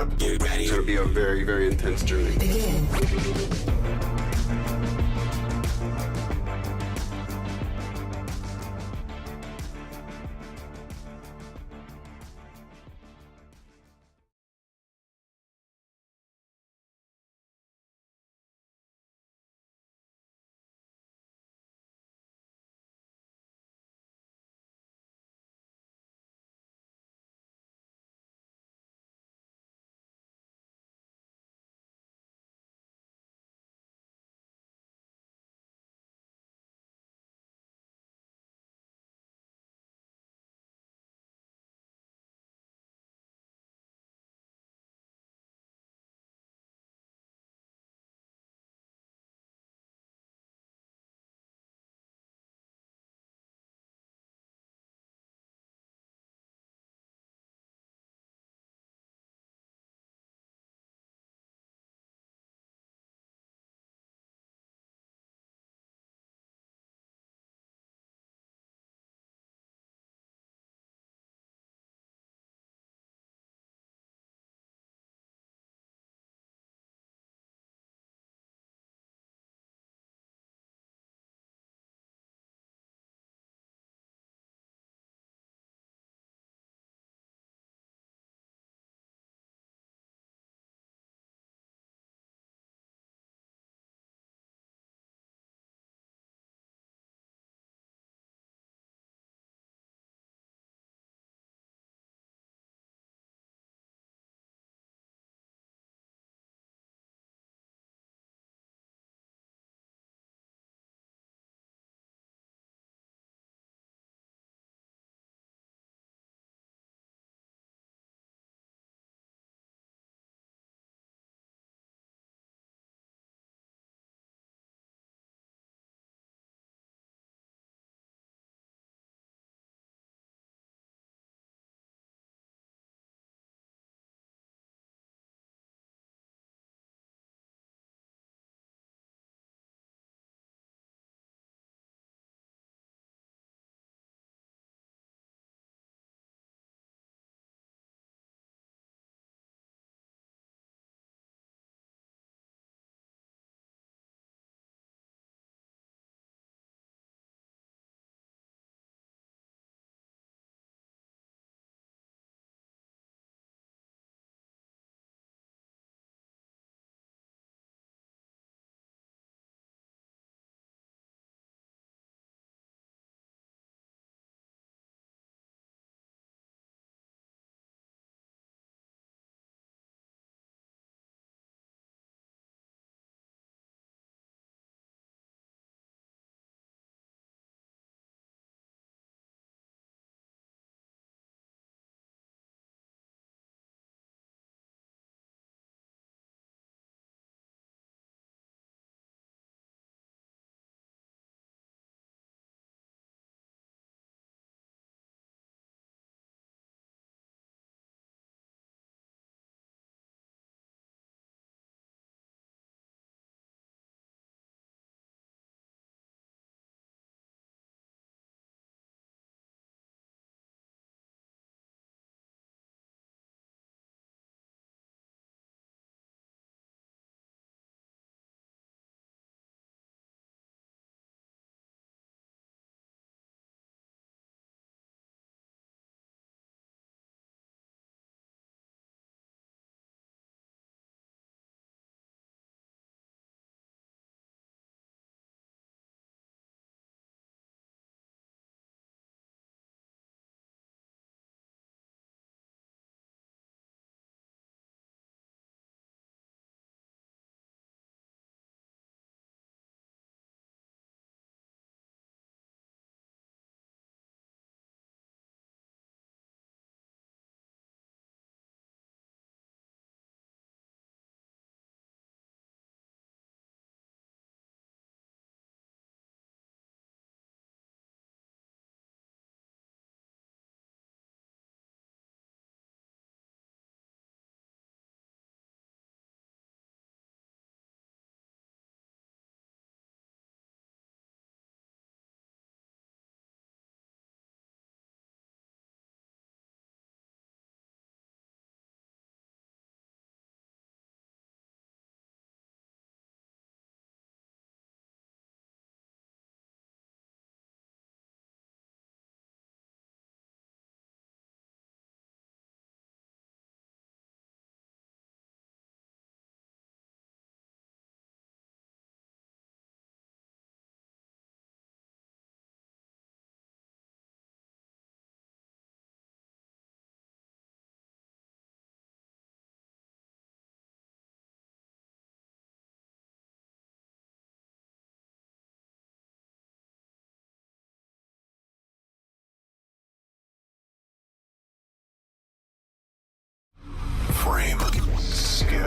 up, get ready. It's gonna be a very, very intense journey. Begin.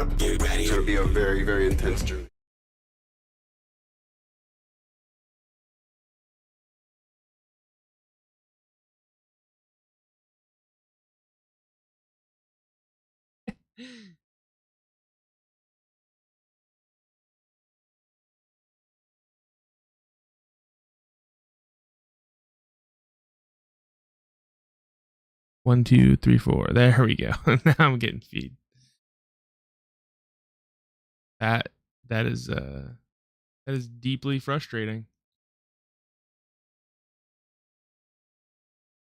up. It's gonna be a very, very intense journey. One, two, three, four. There we go. Now I'm getting feed. That is deeply frustrating.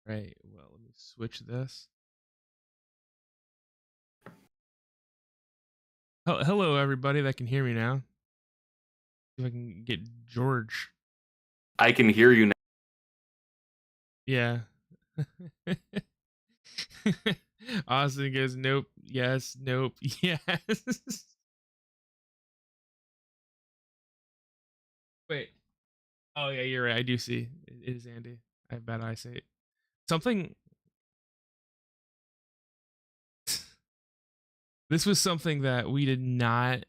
Right. Well, let me switch this. Hello, everybody that can hear me now. See if I can get George. I can hear you now. Yeah. Austin goes, nope, yes, nope, yes. Wait. Oh, yeah, you're right. I do see. It is Andy. I have bad eyesight. Something. This was something that we did not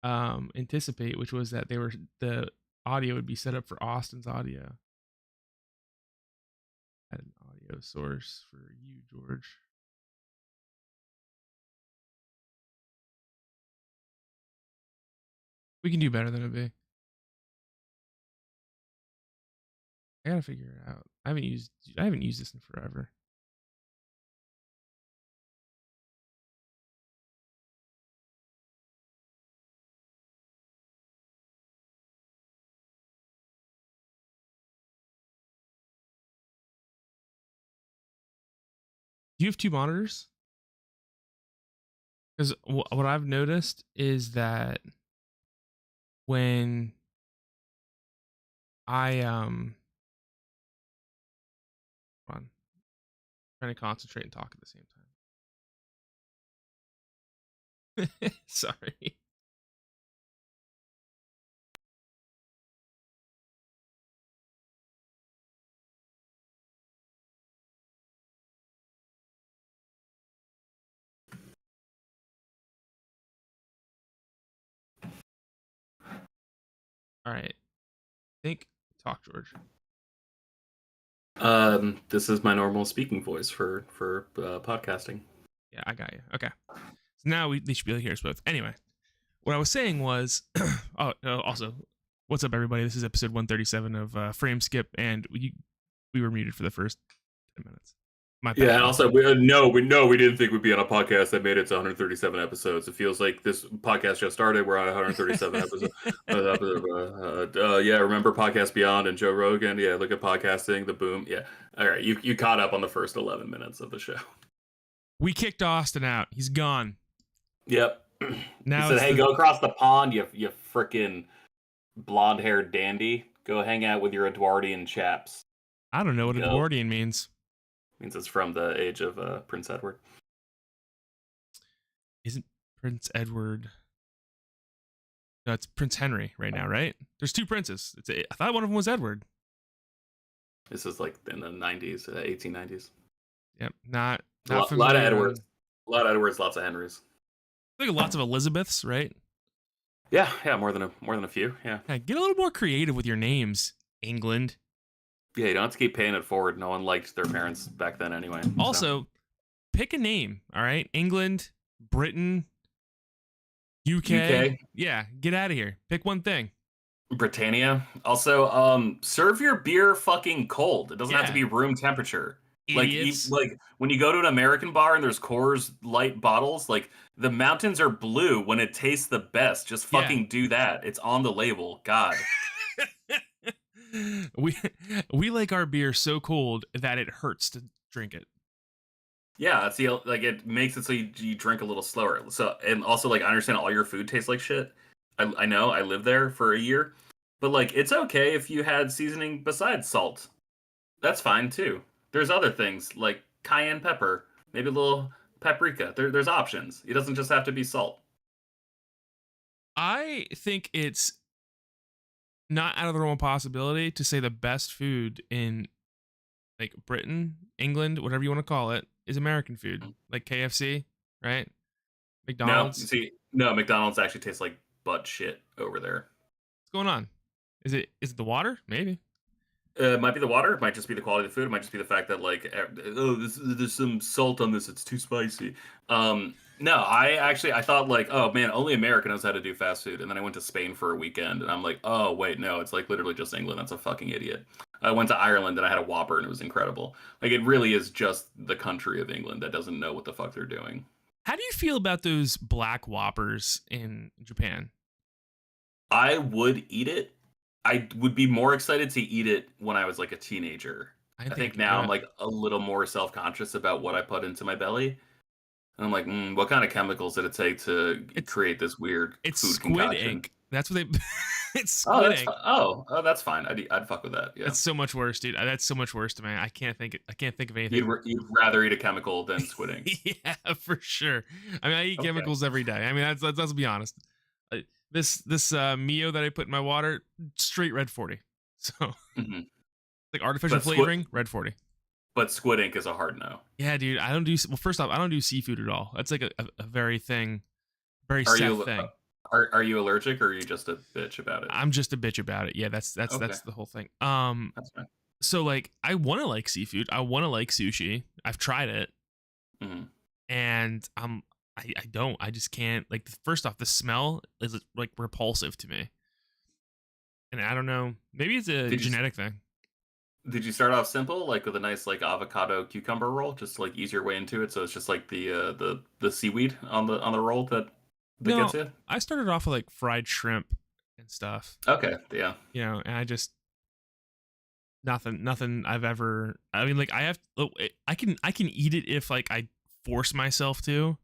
anticipate, which was that the audio would be set up for Austin's audio. Add an audio source for you, George. We can do better than a B. I gotta figure it out. I haven't used this in forever. Do you have two monitors? Because what I've noticed is that when I hold on, trying to concentrate and talk at the same time. Sorry. All right. Talk, George. This is my normal speaking voice for podcasting. Yeah, I got you. Okay. So now they should be able to hear us both. Anyway, what I was saying was, also, what's up, everybody? This is episode 137 of FrameSkip, and we were muted for the first 10 minutes. My bad. Yeah, and also we didn't think we'd be on a podcast that made it to 137 episodes. It feels like this podcast just started. We're on 137 episodes. Yeah, remember Podcast Beyond and Joe Rogan? Yeah, look at podcasting, the boom. Yeah, all right, you caught up on the first 11 minutes of the show. We kicked Austin out. He's gone. Yep. Now he said, "Hey, go across the pond, you freaking blonde-haired dandy. Go hang out with your Edwardian chaps." I don't know what Edwardian means. Means it's from the age of Prince Edward. Isn't Prince Edward? No, it's Prince Henry right now, right? There's two princes. I thought one of them was Edward. This is like in the 90s, 1890s. Yep, not a lot of Edwards. A lot of Edwards, lots of Henrys. I think lots of Elizabeths, right? Yeah, more than a few. Yeah. Hey, get a little more creative with your names, England. Yeah, you don't have to keep paying it forward. No one liked their parents back then anyway. Also, pick a name, all right? England, Britain, UK. Yeah, get out of here. Pick one thing. Britannia. Also, serve your beer fucking cold. It doesn't have to be room temperature. Idiots. Like when you go to an American bar and there's Coors Light bottles, like the mountains are blue when it tastes the best. Just fucking do that. It's on the label. God. we like our beer so cold that it hurts to drink it. Yeah, it's like it makes it so you drink a little slower. So and also like I understand all your food tastes like shit. I know I lived there for a year, but like it's okay if you had seasoning besides salt. That's fine too. There's other things like cayenne pepper, maybe a little paprika. There's options. It doesn't just have to be salt. I think it's not out of the realm of possibility to say the best food in like Britain, England, whatever you want to call it, is American food, like KFC, right? No, you McDonald's? see, no, McDonald's actually tastes like butt shit over there. What's going on? Is it the water? Maybe. It might be the water. It might just be the quality of the food. It might just be the fact that like, there's some salt on this. It's too spicy. No, I thought like, oh man, only America knows how to do fast food. And then I went to Spain for a weekend, and I'm like, oh wait, no, it's like literally just England. That's a fucking idiot. I went to Ireland and I had a Whopper and it was incredible. Like it really is just the country of England that doesn't know what the fuck they're doing. How do you feel about those black Whoppers in Japan? I would eat it. I would be more excited to eat it when I was like a teenager. I think now I'm like a little more self-conscious about what I put into my belly. And I'm like, what kind of chemicals did it take to create this weird it's food squid concoction? ink. That's what they. It's Oh, squid that's ink. that's fine. I'd fuck with that. Yeah, That's so much worse, dude. That's so much worse to me. I can't think of anything. you'd rather eat a chemical than squid ink. Yeah, for sure. I mean, I eat Okay. chemicals every day. I mean, let's be honest. This Mio that I put in my water, straight red 40. So hmm like artificial But flavoring, red 40. But squid ink is a hard no. Yeah, dude. I don't do. Well, first off, I don't do seafood at all. That's like a very thing, very Are set you thing. are you allergic or are you just a bitch about it? I'm just a bitch about it. Yeah, that's Okay. the whole thing. That's fine. So like, I want to like seafood. I want to like sushi. I've tried it, hmm and I don't. I just can't. Like, first off, the smell is like repulsive to me, and I don't know. Maybe it's a genetic thing. Did you start off simple, like with a nice like avocado cucumber roll, just to, like ease your way into it? So it's just like the seaweed on the roll that No, gets you. I started off with like fried shrimp and stuff, Okay, yeah. and I just nothing I've ever. I mean, like I can eat it if like I force myself to,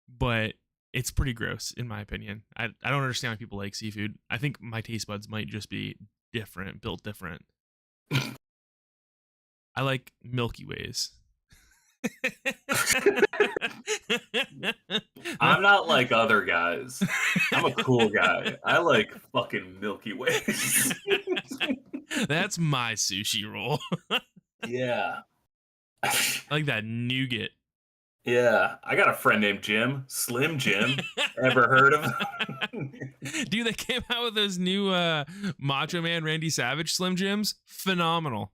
but it's pretty gross in my opinion. I don't understand why people like seafood. I think my taste buds might just be different, built different. I like Milky Ways. I'm not like other guys. I'm a cool guy. I like fucking Milky Ways. That's my sushi roll. Yeah. I like that nougat. Yeah. I got a friend named Jim. Slim Jim. Ever heard of him? Dude, they came out with those new Macho Man Randy Savage Slim Jims. Phenomenal.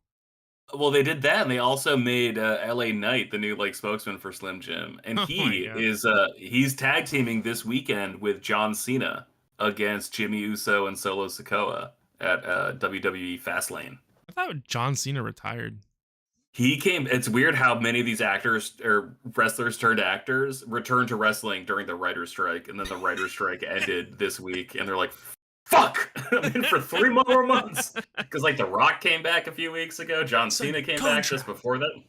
Well, they did that, and they also made LA Knight the new like spokesman for Slim Jim, and Oh he my God. is he's tag teaming this weekend with John Cena against Jimmy Uso and Solo Sikoa at WWE Fastlane. I thought John Cena retired. He came. It's weird how many of these actors or wrestlers turned actors returned to wrestling during the writer's strike, and then the writer's strike ended this week, and they're like, "Fuck!" I'm in for 3 more months because like The Rock came back a few weeks ago. John Sign Cena a came back just contract. before that.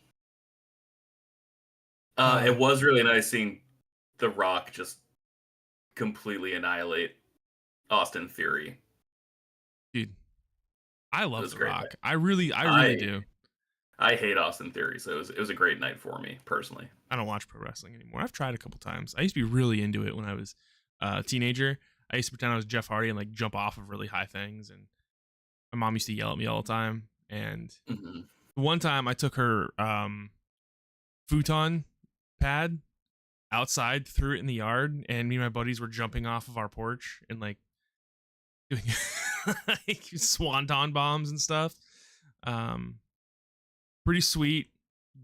It was really nice seeing The Rock just completely annihilate Austin Theory. Dude, I love was The great. Rock. I really do. I hate Austin Theory, so it was a great night for me personally. I don't watch pro wrestling anymore. I've tried a couple times. I used to be really into it when I was a teenager. I used to pretend I was Jeff Hardy and like jump off of really high things. And my mom used to yell at me all the time. And Mhm. one time I took her futon pad outside, threw it in the yard, and me and my buddies were jumping off of our porch and like doing like swanton bombs and stuff. Pretty sweet.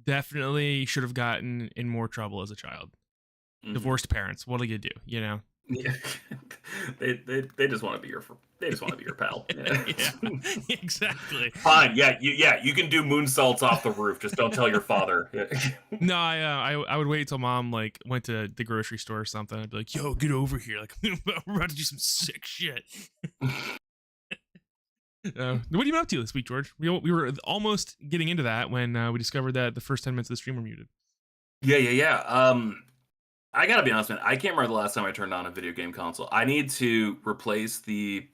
Definitely should have gotten in more trouble as a child. Mhm. Divorced parents. What do you do? You know? Yeah. they just want to be your pal. Yeah. Yeah, exactly. Fine. Yeah. You can do moonsaults off the roof. Just don't tell your father. Yeah. No, I would wait till mom like went to the grocery store or something. I'd be like, "Yo, get over here! Like, we're about to do some sick shit." What have you been up to this week, George? We were almost getting into that when we discovered that the first 10 minutes of the stream were muted. Yeah. I gotta be honest, man. I can't remember the last time I turned on a video game console. I need to replace the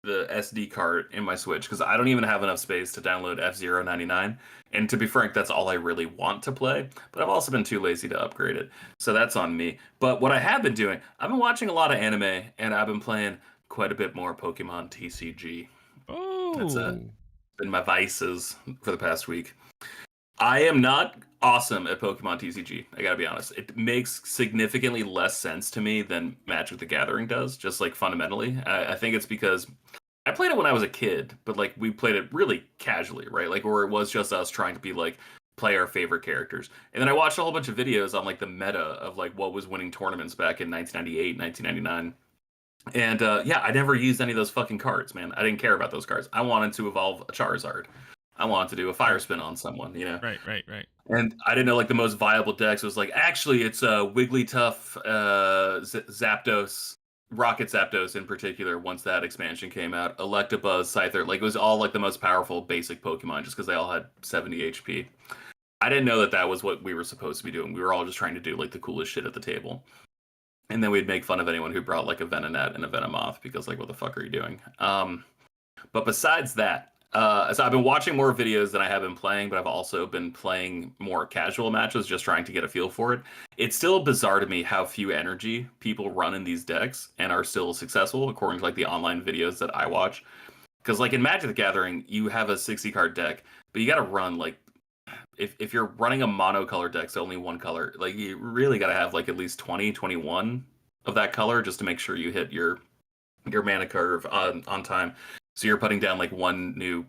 SD card in my Switch because I don't even have enough space to download F-Zero 99. And to be frank, that's all I really want to play. But I've also been too lazy to upgrade it, so that's on me. But what I have been doing, I've been watching a lot of anime, and I've been playing quite a bit more Pokemon TCG. Oh, That's been my vices for the past week. I am not awesome at Pokemon TCG. I gotta be honest. It makes significantly less sense to me than Magic the Gathering does, just like fundamentally. I think it's because I played it when I was a kid, but like we played it really casually, right? Like where it was just us trying to be like play our favorite characters. And then I watched a whole bunch of videos on like the meta of like what was winning tournaments back in 1998, 1999. And yeah, I never used any of those fucking cards, man. I didn't care about those cards. I wanted to evolve a Charizard. I wanted to do a fire Right. spin on someone, you know. Right. And I didn't know like the most viable decks was like actually it's Wigglytuff, Zapdos, Rocket Zapdos in particular. Once that expansion came out, Electabuzz, Scyther, like it was all like the most powerful basic Pokemon just because they all had 70 HP. I didn't know that that was what we were supposed to be doing. We were all just trying to do like the coolest shit at the table. And then we'd make fun of anyone who brought like a Venonat and a Venomoth because like what the fuck are you doing? But besides that, so I've been watching more videos than I have been playing, but I've also been playing more casual matches, just trying to get a feel for it. It's still bizarre to me how few energy people run in these decks and are still successful, according to like the online videos that I watch. Because like in Magic the Gathering, you have a 60 card deck, but you got to run like if you're running a monocolor deck, so only one color, like you really got to have like at least 20, 21 of that color just to make sure you hit your mana curve on time. So you're putting down like one new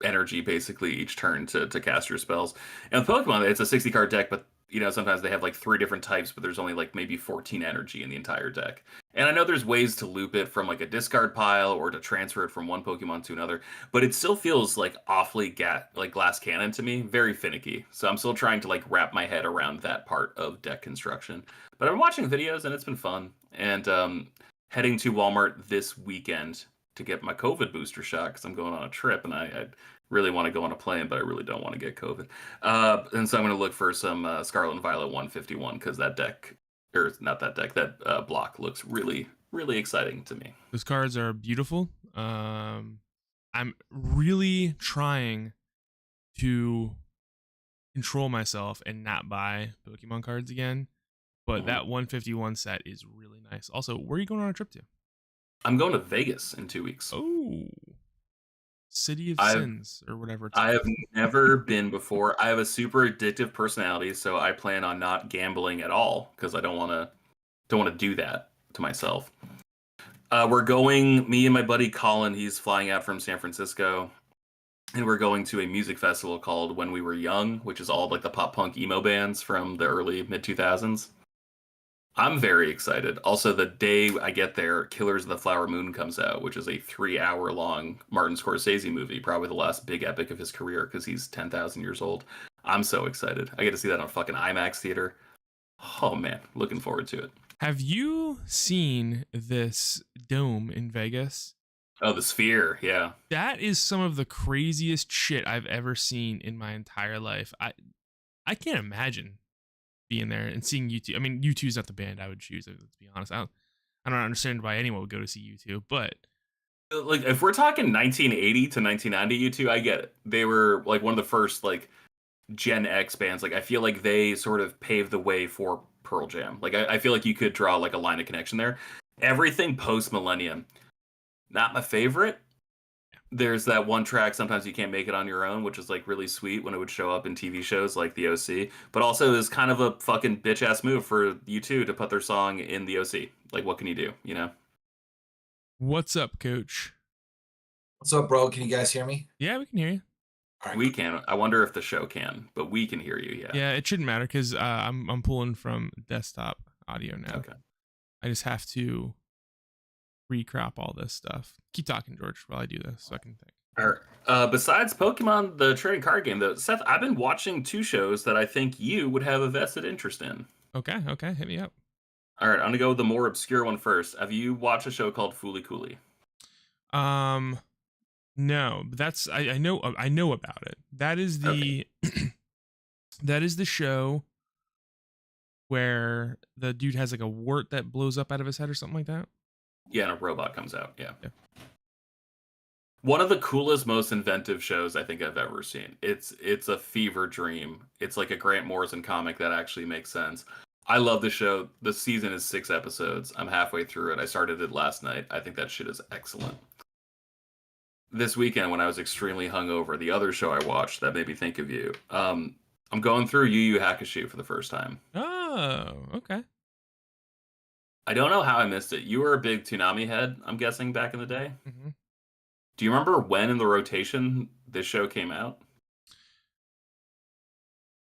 energy basically each turn to cast your spells. And with Pokemon, it's a 60 card deck, but you know, sometimes they have like 3 different types, but there's only like maybe 14 energy in the entire deck. And I know there's ways to loop it from like a discard pile or to transfer it from one Pokemon to another, but it still feels like awfully like glass cannon to me, very finicky. So I'm still trying to like wrap my head around that part of deck construction. But I've been watching videos and it's been fun. And heading to Walmart this weekend to get my COVID booster shot because I'm going on a trip and I really want to go on a plane, but I really don't want to get COVID. And so I'm going to look for some Scarlet and Violet 151 because that deck, or not that deck, that block looks really, really exciting to me. Those cards are beautiful. I'm really trying to control myself and not buy Pokemon cards again. But that 151 set is really nice. Also, where are you going on a trip to? I'm going to Vegas in 2 weeks. Oh, City of Sins or whatever it's I have never been before. I have a super addictive personality, so I plan on not gambling at all because I don't want to do that to myself. We're going, me and my buddy Colin, he's flying out from San Francisco, and we're going to a music festival called When We Were Young, which is all like the pop punk emo bands from the early mid 2000s. I'm very excited. Also, the day I get there, Killers of the Flower Moon comes out, which is a 3-hour long Martin Scorsese movie, probably the last big epic of his career because he's 10,000 years old. I'm so excited. I get to see that on a fucking IMAX theater. Oh man, looking forward to it. Have you seen this dome in Vegas? Oh, the Sphere, yeah. That is some of the craziest shit I've ever seen in my entire life. I can't imagine being there and seeing U2. I mean, U2 is not the band I would choose, let's be honest. I don't understand why anyone would go to see U2, but like if we're talking 1980 to 1990 U2, I get it. They were like one of the first like Gen X bands. Like I feel like they sort of paved the way for Pearl Jam. Like I feel like you could draw like a line of connection there. Everything post millennium, not my favorite. There's that one track, Sometimes You Can't Make It on Your Own, which is like really sweet when it would show up in TV shows like the OC, but also is kind of a fucking bitch ass move for U2 to put their song in the OC. Like, what can you do, you know? what's up, coach? What's up, bro? Can you guys hear me? Yeah, we can hear you. All right. We can. I wonder if the show can, but we can hear you, yeah. Yeah, it shouldn't matter because I'm pulling from desktop audio now. Okay. I just have to recrop all this stuff. Keep talking, George, while I do this so I can think. All right. Besides Pokemon, the trading card game, though, Seth, I've been watching 2 shows that I think you would have a vested interest in. Okay, hit me up. All right, I'm gonna go with the more obscure one first. Have you watched a show called Fooly Cooly? No, but that's I know about it. That is the that is the show where the dude has like a wart that blows up out of his head or something like that. Yeah, and a robot comes out. Yeah. One of the coolest, most inventive shows I think I've ever seen. It's a fever dream. It's like a Grant Morrison comic that actually makes sense. I love the show. The season is 6 episodes. I'm halfway through it. I started it last night. I think that shit is excellent. this weekend when I was extremely hungover, the other show I watched that made me think of you. I'm going through Yu Yu Hakusho for the first time. Oh, okay. I don't know how I missed it. You were a big Toonami head, I'm guessing, back in the day. Mm-hmm. Do you remember when in the rotation this show came out?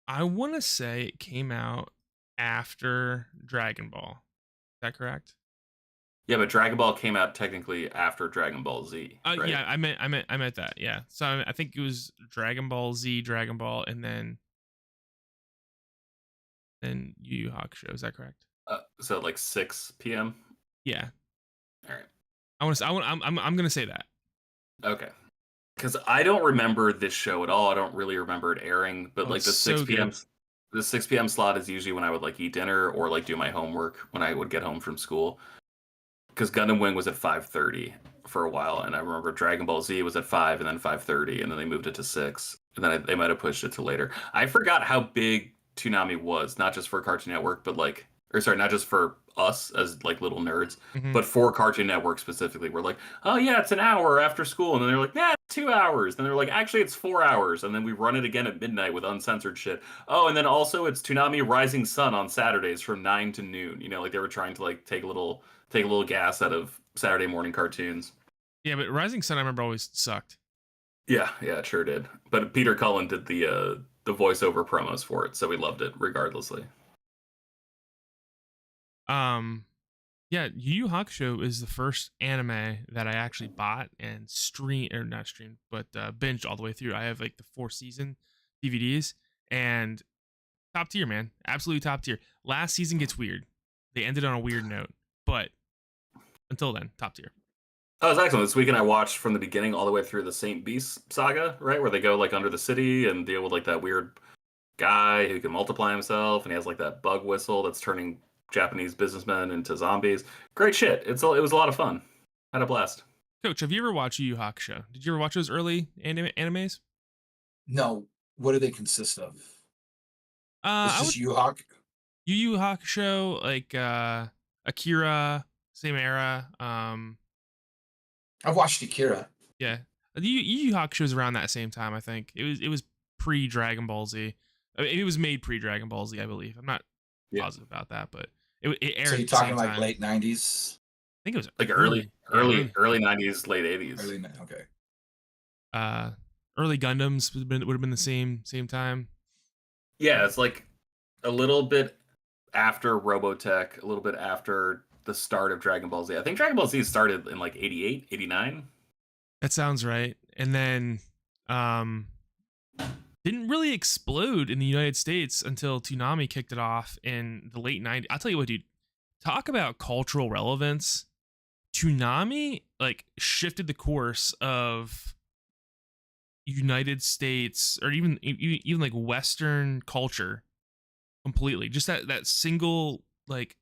I want to say it came out after Dragon Ball. Is that correct? Yeah, but Dragon Ball came out technically after Dragon Ball Z, right? Yeah, I meant that. Yeah, so I think it was Dragon Ball Z, Dragon Ball, and then Yu Yu Hakusho. Is that correct? So like 6 p.m. Yeah. All right. I'm gonna say that. Okay. Because I don't remember this show at all. I don't really remember it airing, but Oh, like it's the so 6 p.m. good. the 6 p.m. slot is usually when I would like eat dinner or like do my homework when I would get home from school. Because Gundam Wing was at 5:30 for a while, and I remember Dragon Ball Z was at 5 and then 5:30, and then they moved it to 6, and then they might have pushed it to later. I forgot how big Toonami was, not just for Cartoon Network, but like, or sorry, not just for us as like little nerds, Mhm. but for Cartoon Network specifically. We're like, oh yeah, it's an hour after school, and then they're like, yeah, 2 hours. Then they're like, actually, it's 4 hours, and then we run it again at midnight with uncensored shit. Oh, and then also it's Toonami Rising Sun on Saturdays from 9 to noon. You know, like they were trying to like take a little gas out of Saturday morning cartoons. Yeah, but Rising Sun I remember always sucked. Yeah, it sure did. But Peter Cullen did the voiceover promos for it, so we loved it regardlessly. Yeah, Yu Yu Hakusho is the first anime that I actually bought and not streamed, but binged all the way through. I have like the 4 season DVDs and top tier, man. Absolutely top tier. Last season gets weird. They ended on a weird note, but until then, top tier. Oh, it was excellent. This weekend I watched from the beginning all the way through the Saint Beast saga, right? Where they go like under the city and deal with like that weird guy who can multiply himself, and he has like that bug whistle that's turning Japanese businessmen into zombies. Great shit. It was a lot of fun. Had a blast. Coach, have you ever watched Yu Yu Hakusho? Did you ever watch those early animes? No, what do they consist of? I It's would just Yu Hawk. Yu Yu Hakusho, like Akira, same era. I've watched Akira. Yeah, Yu Yu Hakusho was around that same time. I think it was pre Dragon Ball Z. I mean, it was made pre Dragon Ball Z, I believe. I'm not positive about that, but it aired. So you're at the same talking like time. late 90s? I think it was Like early 90s, late 80s. Okay. Early Gundams would have been the same time. Yeah, it's like a little bit after Robotech, a little bit after the start of Dragon Ball Z. I think Dragon Ball Z started in like 88, 89. That sounds right. And then didn't really explode in the United States until Toonami kicked it off in the late 90s. I'll tell you what, dude. Talk about cultural relevance. Toonami like shifted the course of United States or even like Western culture completely. Just that single like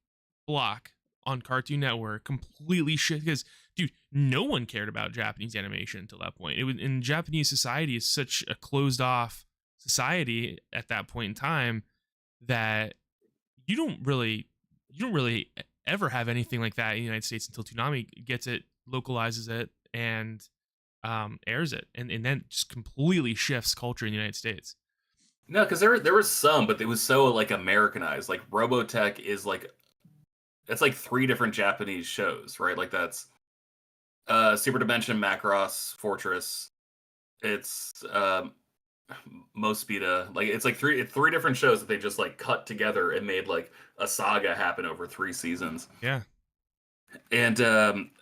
block on Cartoon Network completely shit because dude, no one cared about Japanese animation until that point. It was in Japanese society is such a closed off society at that point in time that you don't really ever have anything like that in the United States until Toonami gets it, localizes it, and airs it, and then just completely shifts culture in the United States. No, because there was some, but it was so like Americanized. Like Robotech is like it's like 3 different Japanese shows, right? Like that's Super Dimension, Macross, Fortress. It's Mospita. Like it's like three different shows that they just like cut together and made like a saga happen over 3 seasons. Yeah. And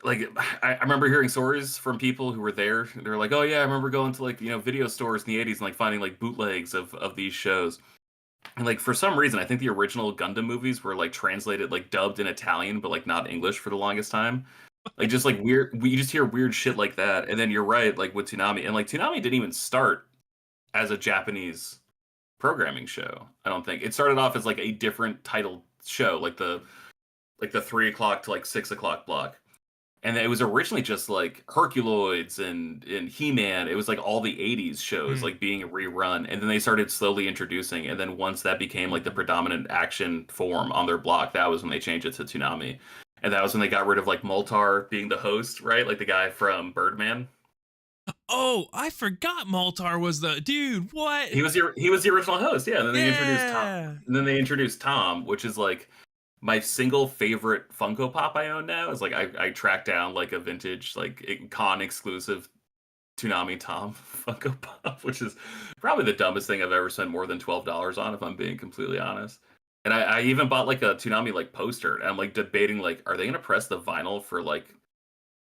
like I remember hearing stories from people who were there. They're like, "Oh yeah, I remember going to like video stores in the '80s and like finding like bootlegs of these shows." And like for some reason, I think the original Gundam movies were like translated like dubbed in Italian, but like not English for the longest time. Like just like weird. We just hear weird shit like that. And then you're right, like with Toonami, and like Toonami didn't even start as a Japanese programming show. I don't think it started off as like a different titled show, like the 3 o'clock to like 6 o'clock block. And it was originally just like Herculoids and He-Man. It was like all the 80s shows like being rerun. And then they started slowly introducing. And then once that became like the predominant action form on their block, that was when they changed it to Toonami. And that was when they got rid of like Moltar being the host, right? Like the guy from Birdman. Oh, I forgot Maltar was the dude. What? He was the original host, yeah. And then they introduced Tom. Yeah. And then they introduced Tom, which is like my single favorite Funko Pop I own now. Is like I tracked down like a vintage like con exclusive Toonami Tom Funko Pop, which is probably the dumbest thing I've ever spent more than $12 on, if I'm being completely honest. And I even bought like a Toonami like poster, and I'm like debating like, are they gonna press the vinyl for like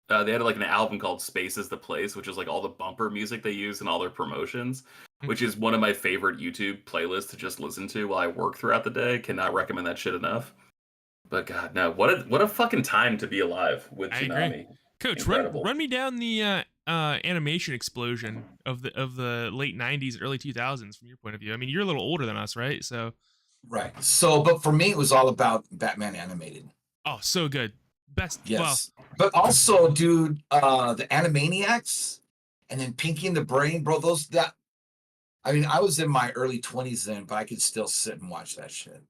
they had like an album called Space is the Place, which is like all the bumper music they use in all their promotions, which is one of my favorite YouTube playlists to just listen to while I work throughout the day. Cannot recommend that shit enough. But God, no, what a fucking time to be alive with I Toonami. agree. Coach, Incredible. run me down the animation explosion of the late 90s, early 2000s from your point of view. I mean, you're a little older than us, right? So Right. So, but for me, it was all about Batman animated. oh, so good. Best. Yes. But also, dude, the Animaniacs and then Pinky and the Brain, bro, I mean, I was in my early 20s then, but I could still sit and watch that shit.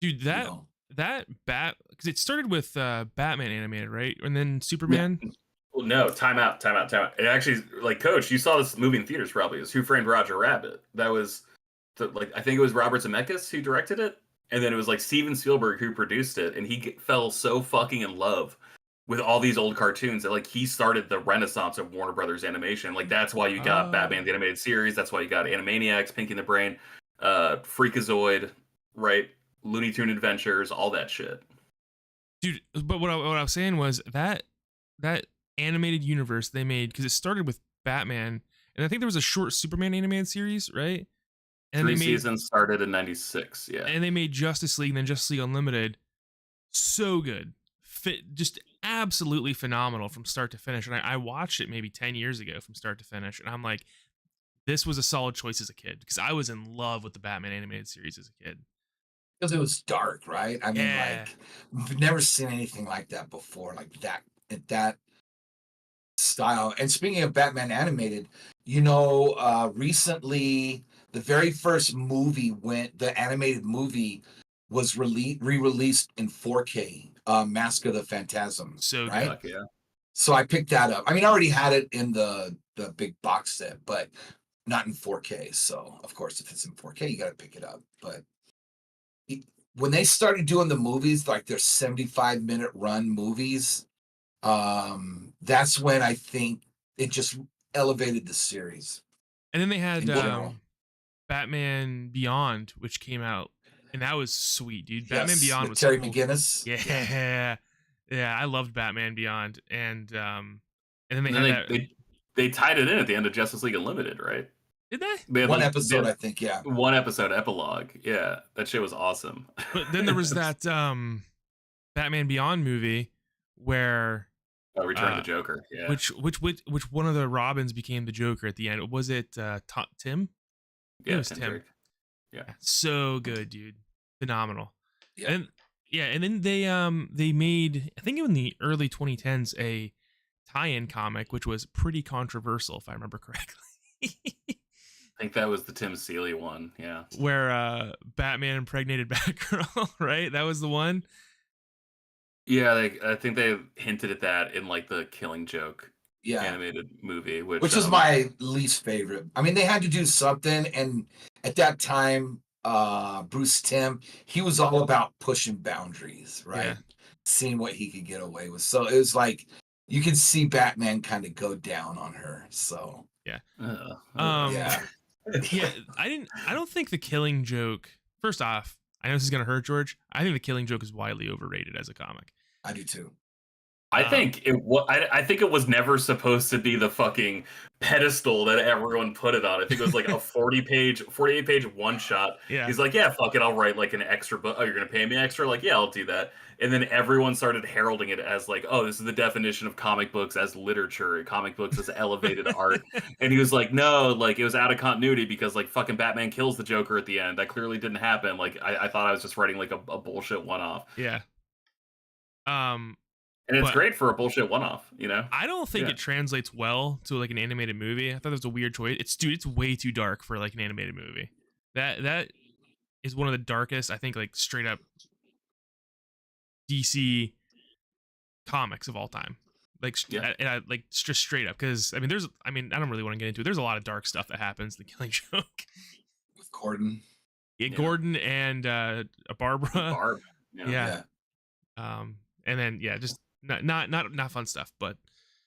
Dude, that because it started with Batman animated, right? And then Superman. Yeah. Well, no, time out. It actually, like, Coach, you saw this movie in theaters probably. It was Who Framed Roger Rabbit. That was, like, I think it was Robert Zemeckis who directed it. And then it was, like, Steven Spielberg who produced it. And he fell so fucking in love with all these old cartoons that, like, he started the renaissance of Warner Brothers animation. Like, that's why you got Batman the Animated Series. That's why you got Animaniacs, Pinky and the Brain, Freakazoid, right? Looney Tune Adventures, all that shit. Dude, but what I was saying was that animated universe they made, because it started with Batman, and I think there was a short Superman animated series, right? And Three seasons started in 96, yeah. And they made Justice League and then Justice League Unlimited. So good. Just absolutely phenomenal from start to finish. And I watched it maybe 10 years ago from start to finish, and I'm like, this was a solid choice as a kid, because I was in love with the Batman animated series as a kid. Because it was dark, right? I mean, Yeah. like, I've never seen anything like that before, like that style. And speaking of Batman animated, recently the very first the animated movie was re-released in 4K, Mask of the Phantasm. So right? Good. Yeah. So I picked that up. I mean, I already had it in the big box set, but not in 4K. So of course, if it's in 4K, you got to pick it up. But when they started doing the movies, like their 75-minute run movies, that's when I think it just elevated the series. And then they had Batman Beyond, which came out, and that was sweet, dude. Batman Beyond was Terry cool. McGinnis. Yeah, I loved Batman Beyond, and then they tied it in at the end of Justice League Unlimited, right? Did they? One episode, I think, yeah. One episode epilogue. Yeah, that shit was awesome. But then there was that Batman Beyond movie where Return of the Joker. Yeah. Which one of the Robins became the Joker at the end? Was it Tim? Yeah, it was Tim. Yeah, so good, dude. Phenomenal. Yeah. And then they made, I think in the early 2010s, a tie-in comic which was pretty controversial, if I remember correctly. I think that was the Tim Seeley one, yeah. Where Batman impregnated Batgirl, right? That was the one. Yeah, I think they hinted at that in like the Killing Joke animated movie, which is my least favorite. I mean, they had to do something, and at that time, Bruce Timm, he was all about pushing boundaries, right? Yeah. Seeing what he could get away with. So it was like you could see Batman kind of go down on her. So yeah. Yeah. Yeah, I don't think the Killing Joke, first off, I know this is gonna hurt George, I think the Killing Joke is widely overrated as a comic. I do too. I think I think it was never supposed to be the fucking pedestal that everyone put it on. I think it was like a 48-page one shot. Yeah. He's like, yeah, fuck it, I'll write like an extra book. Oh, you're gonna pay me extra? Like, yeah, I'll do that. And then everyone started heralding it as like, oh, this is the definition of comic books as literature, comic books as elevated art. And he was like, no, like it was out of continuity because like fucking Batman kills the Joker at the end. That clearly didn't happen. Like I thought I was just writing like a bullshit one-off. Yeah. And it's great for a bullshit one-off, you know? I don't think it translates well to like an animated movie. I thought it was a weird choice. It's way too dark for like an animated movie. That is one of the darkest, I think, like straight up DC comics of all time. like Yeah. like just straight up, because I mean I don't really want to get into it. There's a lot of dark stuff that happens in the Killing Joke. with Gordon. Yeah, Yeah. Gordon and Barbara. Barb. Yeah. Yeah. And then just not fun stuff, but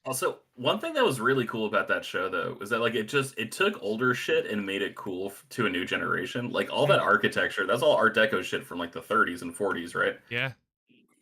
Also, one thing that was really cool about that show, though, is that like it took older shit and made it cool to a new generation. Like all that architecture, that's all Art Deco shit from like the 30s and 40s, right? yeah.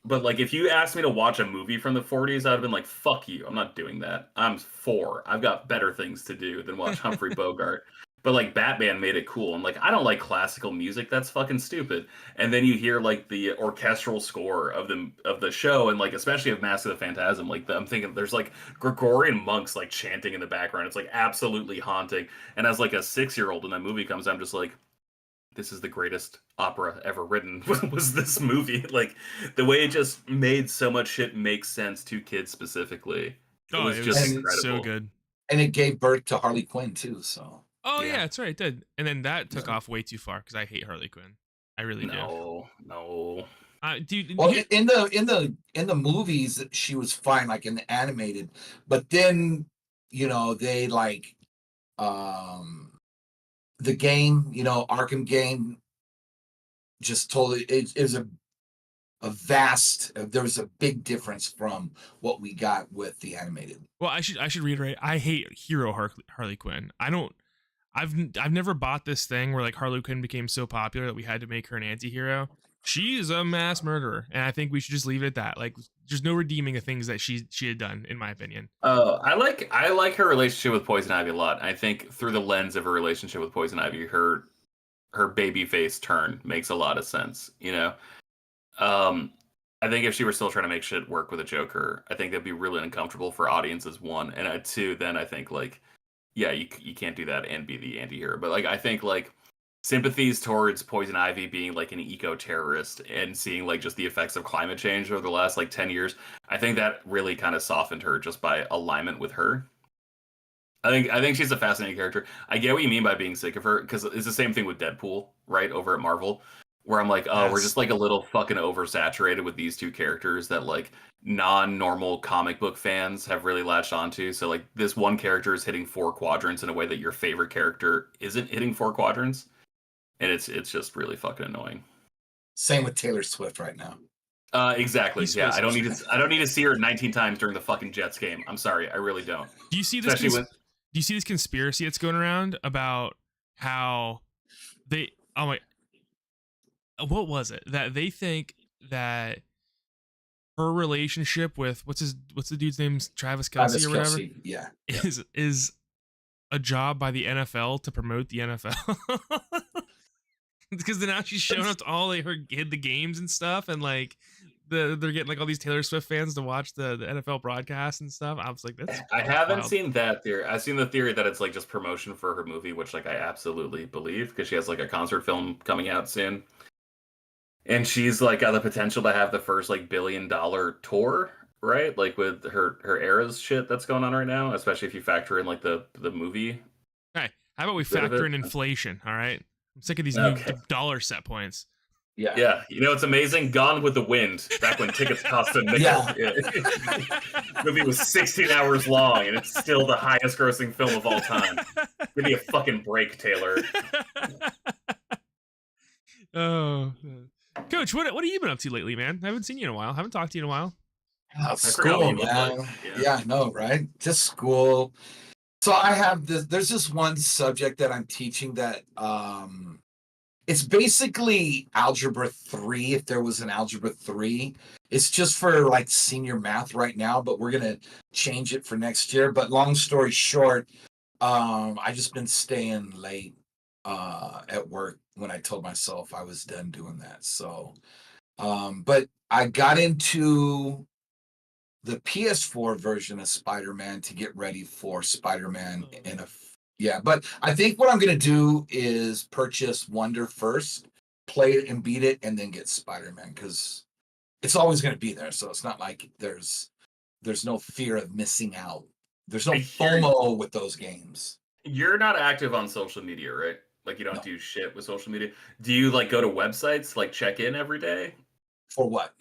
But like if you asked me to watch a movie from the 40s, I'd have been like, "Fuck you, I'm not doing that. I'm 4. I've got better things to do than watch Humphrey Bogart." But like Batman made it cool, and like I don't like classical music. That's fucking stupid. And then you hear like the orchestral score of the show, and like especially of Mask of the Phantasm. Like I'm thinking there's like Gregorian monks like chanting in the background. It's like absolutely haunting. And as like a 6-year-old when that movie comes, I'm just like, this is the greatest opera ever written. Was this movie? Like the way it just made so much shit make sense to kids specifically. It was just incredible. so good. And it gave birth to Harley Quinn too. So Oh Yeah. yeah, that's right, it did. And then that took off way too far because I hate Harley Quinn. I really do. No. Dude, well, in the movies she was fine, like in the animated, but then they like the game, Arkham game, just totally it is a vast. There was a big difference from what we got with the animated. well, I should reiterate. I hate hero Harley Quinn. I've never bought this thing where like Harley Quinn became so popular that we had to make her an anti-hero. She is a mass murderer, and I think we should just leave it at that. Like, there's no redeeming the things that she had done, in my opinion. I like her relationship with Poison Ivy a lot. I think through the lens of her relationship with Poison Ivy, her baby face turn makes a lot of sense. I think if she were still trying to make shit work with a Joker, I think that'd be really uncomfortable for audiences. 1, and 2, then I think like, yeah, you can't do that and be the anti-hero. But like I think like sympathies towards Poison Ivy being like an eco-terrorist and seeing like just the effects of climate change over the last like 10 years, I think that really kind of softened her just by alignment with her. I think she's a fascinating character. I get what you mean by being sick of her, because it's the same thing with Deadpool, right, over at Marvel, where I'm like, oh, we're just like a little fucking oversaturated with these two characters that like non-normal comic book fans have really latched onto. So like this one character is hitting 4 quadrants in a way that your favorite character isn't hitting 4 quadrants, and it's just really fucking annoying. Same with Taylor Swift right now. Exactly. Yeah, I don't need to see her 19 times during the fucking Jets game. I'm sorry, I really don't. Do you see this? Do you see this conspiracy that's going around about how they? Oh my! What was it that they think that her relationship with what's the dude's name, Travis Kelce or whatever? Kelce, yeah. Is a job by the NFL to promote the NFL. Because now she's showing up to all the games and stuff, and like they're getting like all these Taylor Swift fans to watch the NFL broadcast and stuff. I was like, I haven't seen that theory. I've seen the theory that it's like just promotion for her movie, which like I absolutely believe, because she has like a concert film coming out soon, and she's like got the potential to have the first like $1 billion tour, right? Like with her Eras shit that's going on right now, especially if you factor in like the movie. Hey, how about we factor in inflation? All right. I'm sick of these new dollar set points. Yeah. It's amazing. Gone with the Wind, back when tickets cost a nickel. Yeah. Movie was 16 hours long, and it's still the highest grossing film of all time. Give me a fucking break, Taylor. Oh, Coach, what have you been up to lately, man? I haven't seen you in a while. I haven't talked to you in a while. School, man. Yeah, no, right? Just school. So I have this. There's this one subject that I'm teaching that it's basically algebra 3. If there was an algebra 3, it's just for like senior math right now, but we're gonna change it for next year. But long story short, I just been staying late at work when I told myself I was done doing that. So, but I got into the PS4 version of Spider-Man to get ready for Spider-Man but I think what I'm going to do is purchase Wonder first, play it and beat it, and then get Spider-Man, because it's always going to be there. So it's not like there's no fear of missing out. There's no FOMO with those games. You're not active on social media, right? Like you don't do shit with social media. Do you like go to websites, like check in every day? For what?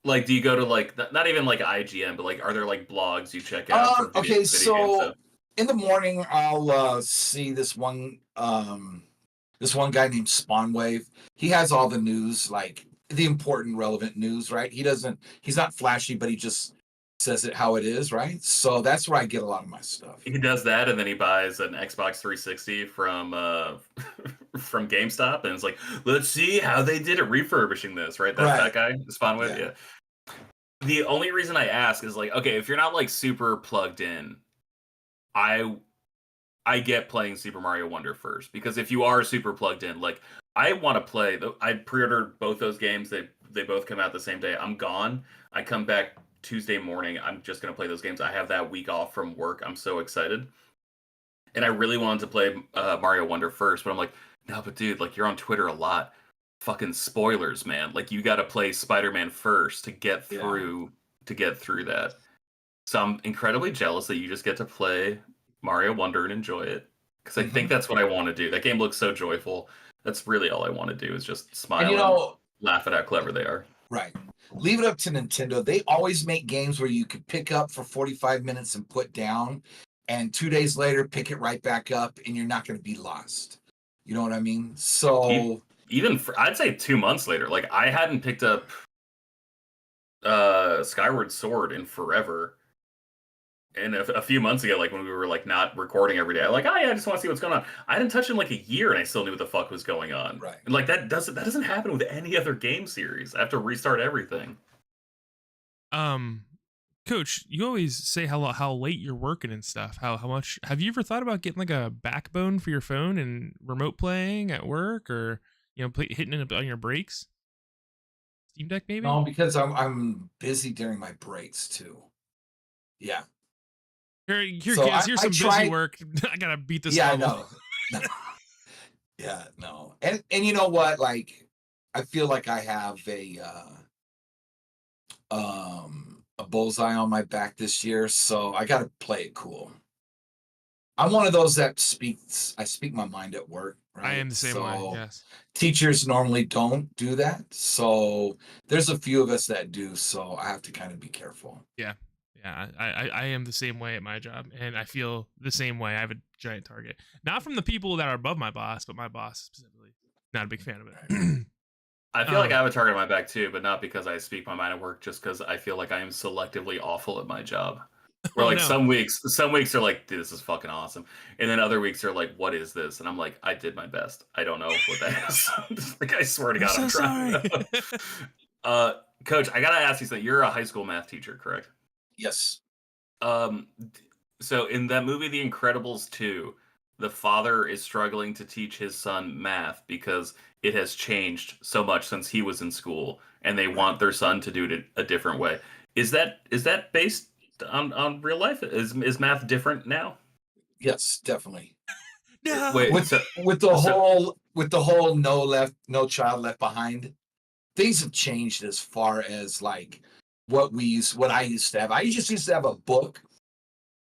Like, do you go to like not even like IGN, but like, are there like blogs you check out for video Okay, game so stuff? in the morning I'll see this one guy named Spawnwave. He has all the news, like the important, relevant news, right? He's not flashy, but he just says it how it is, right? So that's where I get a lot of my stuff. He does that, and then he buys an Xbox 360 from from GameStop, and it's like, let's see how they did it refurbishing this, right? That's Right. that guy, Spawnwave. Yeah. Yeah. The only reason I ask is like, okay, if you're not like super plugged in, I I get playing Super Mario Wonder first, because if you are super plugged in, like I want to play. I pre-ordered both those games. They both come out the same day. I'm gone. I come back Tuesday morning. I'm just gonna play those games. I have that week off from work. I'm so excited, and I really wanted to play Mario Wonder first, but I'm like, no, but dude, like you're on Twitter a lot. Fucking spoilers, man. Like you got to play Spider-Man first to get through that. So I'm incredibly jealous that you just get to play Mario Wonder and enjoy it, because I think that's what I want to do. That game looks so joyful. That's really all I want to do is just smile and laugh at how clever they are. Right. Leave it up to Nintendo. They always make games where you could pick up for 45 minutes and put down, and 2 days later pick it right back up, and you're not going to be lost. You know what I mean? So even I'd say 2 months later, like I hadn't picked up Skyward Sword in forever. And a few months ago, like when we were like not recording every day, I'm like, oh yeah, I just want to see what's going on. I didn't touch it in like a year, and I still knew what the fuck was going on. Right. And like that doesn't happen with any other game series. I have to restart everything. Coach, you always say how late you're working and stuff. How much have you ever thought about getting like a backbone for your phone and remote playing at work, or hitting it on your breaks? Steam Deck maybe? No, because I'm busy during my breaks too. Yeah. Here, So kids. Here's some busy work. I gotta beat this. Yeah, level. I know. Yeah, no. And you know what? Like, I feel like I have a bullseye on my back this year, so I gotta play it cool. I'm one of those that I speak my mind at work, right? I am the same way. Yes. Teachers normally don't do that. So there's a few of us that do, so I have to kind of be careful. Yeah. Yeah, I am the same way at my job, and I feel the same way. I have a giant target, not from the people that are above my boss, but my boss specifically. Not a big fan of it. I feel like I have a target on my back too, but not because I speak my mind at work, just because I feel like I am selectively awful at my job. Where like some weeks are like, dude, this is fucking awesome, and then other weeks are like, what is this? And I'm like, I did my best. I don't know what that is. Like I swear to God, I'm trying. Coach, I gotta ask you something. You're a high school math teacher, correct? Yes. So in that movie, The Incredibles 2, the father is struggling to teach his son math because it has changed so much since he was in school, and they want their son to do it a different way. Is that based on real life? Is math different now? Yes, definitely. No. Wait, with the whole no child left behind, things have changed as far as like what I used to have. I just used to have a book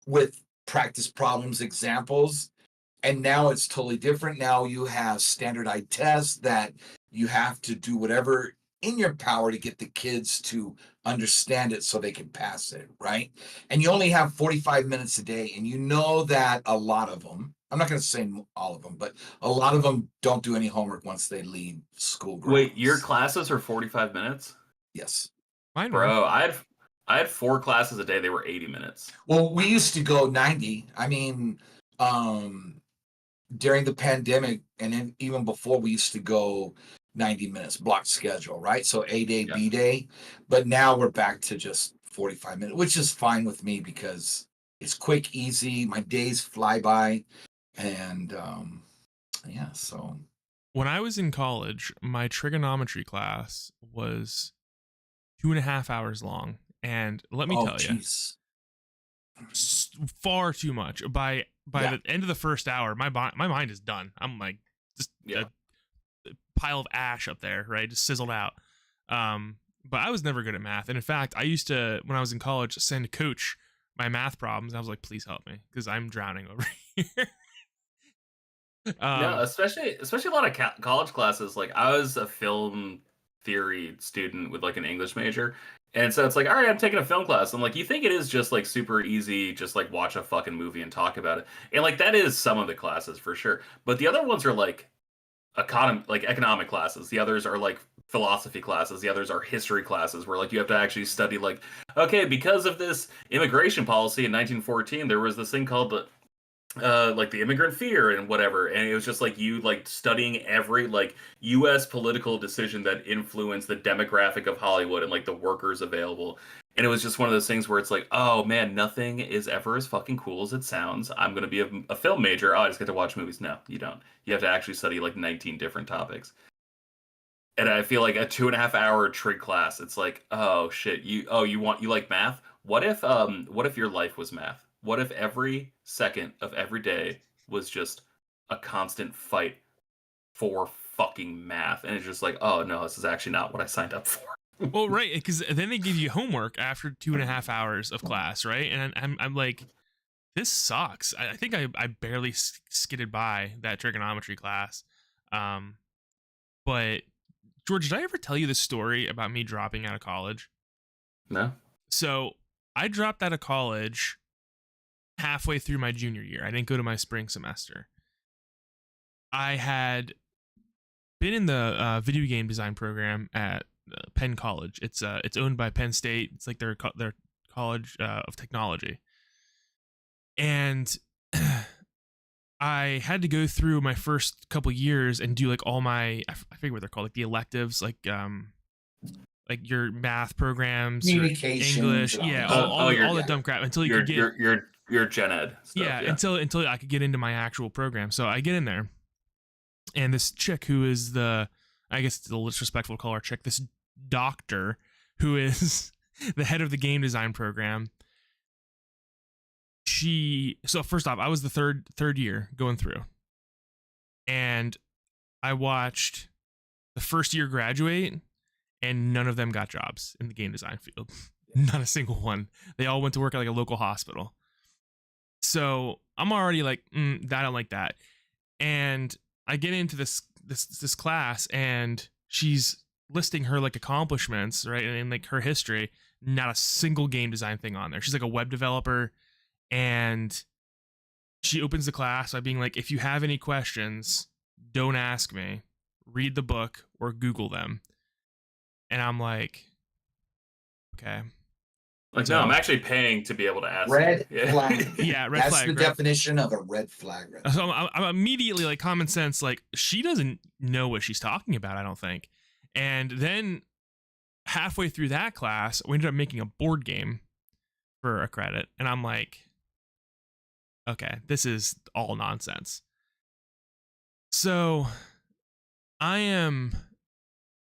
with practice problems, examples, and now it's totally different. Now you have standardized tests that you have to do whatever in your power to get the kids to understand it so they can pass it, right? And you only have 45 minutes a day, and you know that a lot of them, I'm not going to say all of them, but a lot of them don't do any homework once they leave school grounds. Wait, your classes are 45 minutes? Yes. Mine Bro, I had 4 classes a day. They were 80 minutes. Well, we used to go 90. I mean, during the pandemic and even before, we used to go 90 minutes block schedule, right? So A-day, Yeah. B-day. But now we're back to just 45 minutes, which is fine with me because it's quick, easy. My days fly by. And yeah, so. When I was in college, my trigonometry class was 2.5 hours long. And let me tell you, far too much. By the end of the first hour, my mind is done. I'm like just a pile of ash up there, right? Just sizzled out. But I was never good at math. And in fact, I used to, when I was in college, send Coach my math problems. I was like, please help me because I'm drowning over here. Yeah, especially a lot of college classes. Like I was a film theory student with like an English major, And so it's like, all right, I'm taking a film class. And like, you think it is just like super easy, just like watch a fucking movie and talk about it. And like, that is some of the classes for sure. But the other ones are like economic classes. The others are like philosophy classes. The others are history classes where like you have to actually study like, okay, because of this immigration policy in 1914, there was this thing called the like the immigrant fear and whatever, and it was just like you like studying every like US political decision that influenced the demographic of Hollywood and like the workers available. And it was just one of those things where it's like, oh man, nothing is ever as fucking cool as it sounds. I'm gonna be a film major. Oh, I just get to watch movies. No, you don't. You have to actually study like 19 different topics. And I feel like a 2.5 hour trig class, it's like, oh shit, you like math? What if your life was math? What if every second of every day was just a constant fight for fucking math? And it's just like, oh no, this is actually not what I signed up for. Well, right, because then they give you homework after 2.5 hours of class, right? And I'm like, this sucks. I think I barely skidded by that trigonometry class. But George, did I ever tell you the story about me dropping out of college? No. So I dropped out of college halfway through my junior year. I didn't go to my spring semester. I had been in the video game design program at Penn College. It's owned by Penn State. It's like their college of technology. And I had to go through my first couple years and do like all my, I forget what they're called, like the electives, like your math programs, your Communications, English, yeah, all the dumb crap until you could get your gen ed stuff. yeah, until I could get into my actual program. So I get in there, and this chick who is I guess it's a little disrespectful to call her chick, this doctor who is the head of the game design program. So first off, I was the third year going through, and I watched the first year graduate, and none of them got jobs in the game design field. Not a single one. They all went to work at like a local hospital. So I'm already like, I don't like that. And I get into this class, and she's listing her like accomplishments, right, and like her history. Not a single game design thing on there. She's like a web developer. And she opens the class by being like, if you have any questions, don't ask me. Read the book or Google them. And I'm like, okay. Like, no, I'm actually paying to be able to ask. Red flag. Yeah, red That's flag. the definition of a red flag. Right? So I'm immediately like, common sense, like, she doesn't know what she's talking about, I don't think. And then halfway through that class, we ended up making a board game for a credit. And I'm like, okay, this is all nonsense. So I am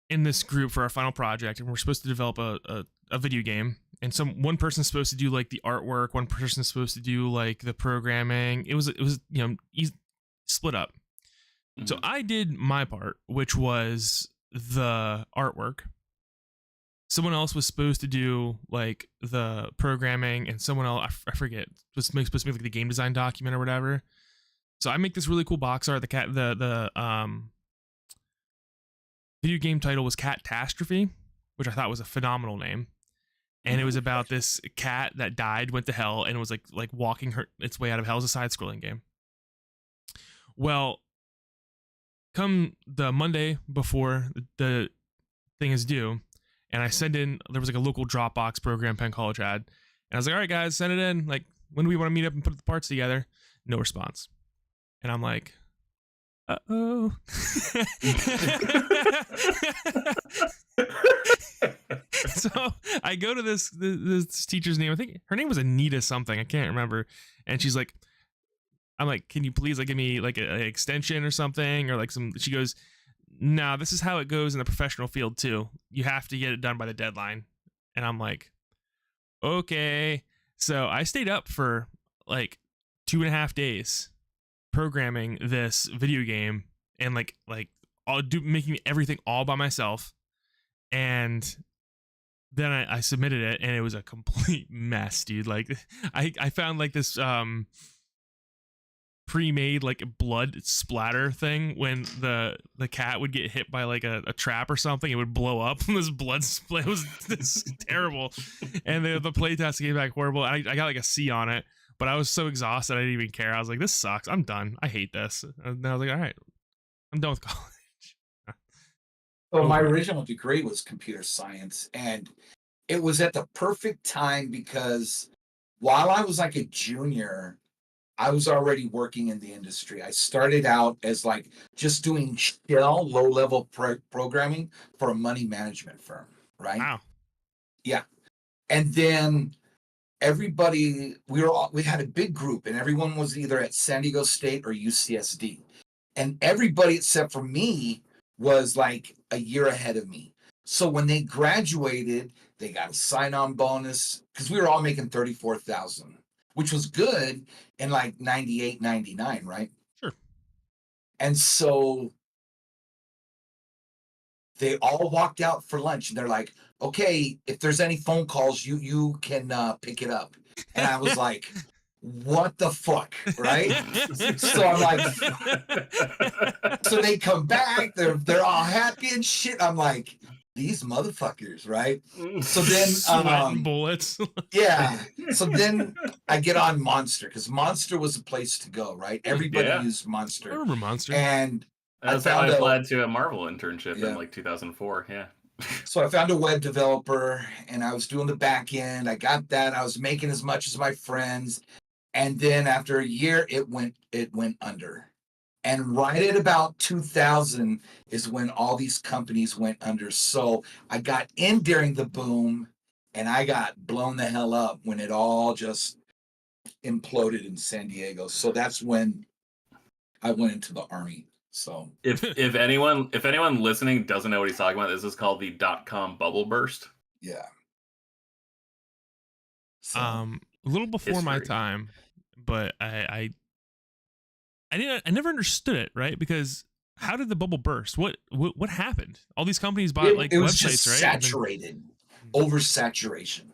in this group for our final project, and we're supposed to develop a video game. And one person's supposed to do like the artwork, one person's supposed to do like the programming. It was split up. Mm-hmm. So I did my part, which was the artwork. Someone else was supposed to do like the programming, and someone else, I forget, was supposed to make like the game design document or whatever. So I make this really cool box art. The video game title was Catastrophe, which I thought was a phenomenal name. And it was about this cat that died, went to hell, and was like walking its way out of hell. As a side-scrolling game. Well, come the Monday before the thing is due, and I send in, there was like a local Dropbox program Penn College had. And I was like, all right, guys, send it in. Like, when do we want to meet up and put the parts together? No response. And I'm like, uh-oh. So I go to this teacher's name. I think her name was Anita something. I can't remember. And she's like, I'm like, can you please like give me like an extension or something? Or like she goes, no, this is how it goes in the professional field too. You have to get it done by the deadline. And I'm like, okay. So I stayed up for like 2.5 days programming this video game, and like making everything all by myself. And then I submitted it, and it was a complete mess, dude. Like I found like this pre-made like blood splatter thing when the cat would get hit by like a trap or something, it would blow up and this blood split was this terrible, and the playtest came back horrible. I got like a C on it, but I was so exhausted I didn't even care. I was like, this sucks, I'm done, I hate this. And I was like, all right, I'm done with college. So my original degree was computer science, and it was at the perfect time because while I was like a junior, I was already working in the industry. I started out as like just doing shell low level programming for a money management firm, right? Wow. Yeah. And then we had a big group, and everyone was either at San Diego State or UCSD. And everybody except for me was like a year ahead of me. So when they graduated, they got a sign-on bonus because we were all making 34,000, which was good in like 98, 99, right? Sure. And so they all walked out for lunch, and they're like, okay, if there's any phone calls, you can pick it up. And I was like, what the fuck, right? So I'm like, so they come back, they're all happy and shit. I'm like, these motherfuckers, right? So then sweating bullets. Yeah. So then I get on Monster because Monster was a place to go, right? Everybody used I Monster. remember Monster. And That's how I applied to a Marvel internship in like 2004. Yeah. So I found a web developer and I was doing the back end. I got that. I was making as much as my friends. And then after a year, it went under. And right at about 2000 is when all these companies went under. So I got in during the boom, and I got blown the hell up when it all just imploded in San Diego. So that's when I went into the Army. So if anyone listening doesn't know what he's talking about, this is called the .com bubble burst. Yeah. So, a little before my time, but I never understood it, right? Because how did the bubble burst? What happened? All these companies bought like it was websites, just right? Saturated, oversaturation.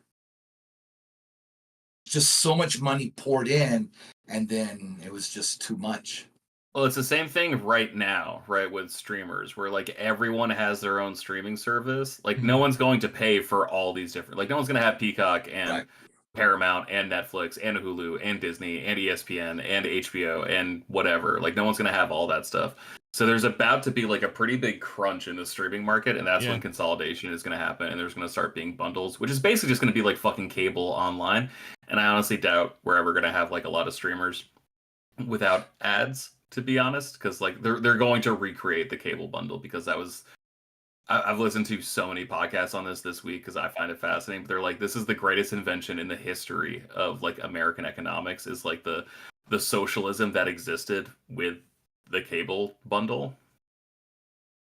Just so much money poured in, and then it was just too much. Well, it's the same thing right now, right, with streamers, where like everyone has their own streaming service. Like no one's going to pay for all these different. Like no one's going to have Peacock and Paramount and Netflix and Hulu and Disney and ESPN and HBO and whatever. Like no one's going to have all that stuff. So there's about to be like a pretty big crunch in the streaming market, and that's when consolidation is going to happen, and there's going to start being bundles, which is basically just going to be like fucking cable online. And I honestly doubt we're ever going to have like a lot of streamers without ads, to be honest, because like they're going to recreate the cable bundle, because that was I've listened to so many podcasts on this week because I find it fascinating. But they're like, this is the greatest invention in the history of like American economics, is like the socialism that existed with the cable bundle.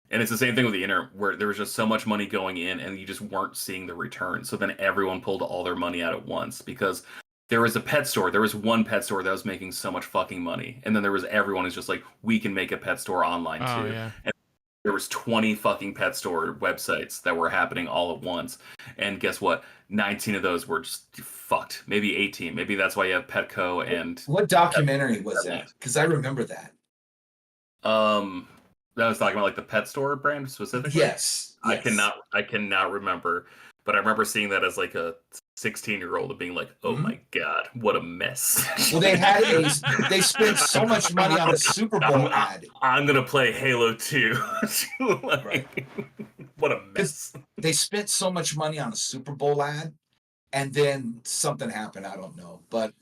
And it's the same thing with the internet, where there was just so much money going in and you just weren't seeing the return. So then everyone pulled all their money out at once, because there was a pet store. There was one pet store that was making so much fucking money. And then there was everyone who's just like, we can make a pet store online too. Yeah. And there was 20 fucking pet store websites that were happening all at once. And guess what? 19 of those were just fucked. Maybe 18. Maybe that's why you have Petco and... What documentary was that? Because I remember that. That was talking about like the pet store brand specifically. Yes. I cannot remember, but I remember seeing that as like a 16-year-old and being like, "Oh my god, what a mess!" Well, they spent so much money on a Super Bowl ad. I'm gonna play Halo 2. What a mess! They spent so much money on a Super Bowl ad, and then something happened. I don't know, but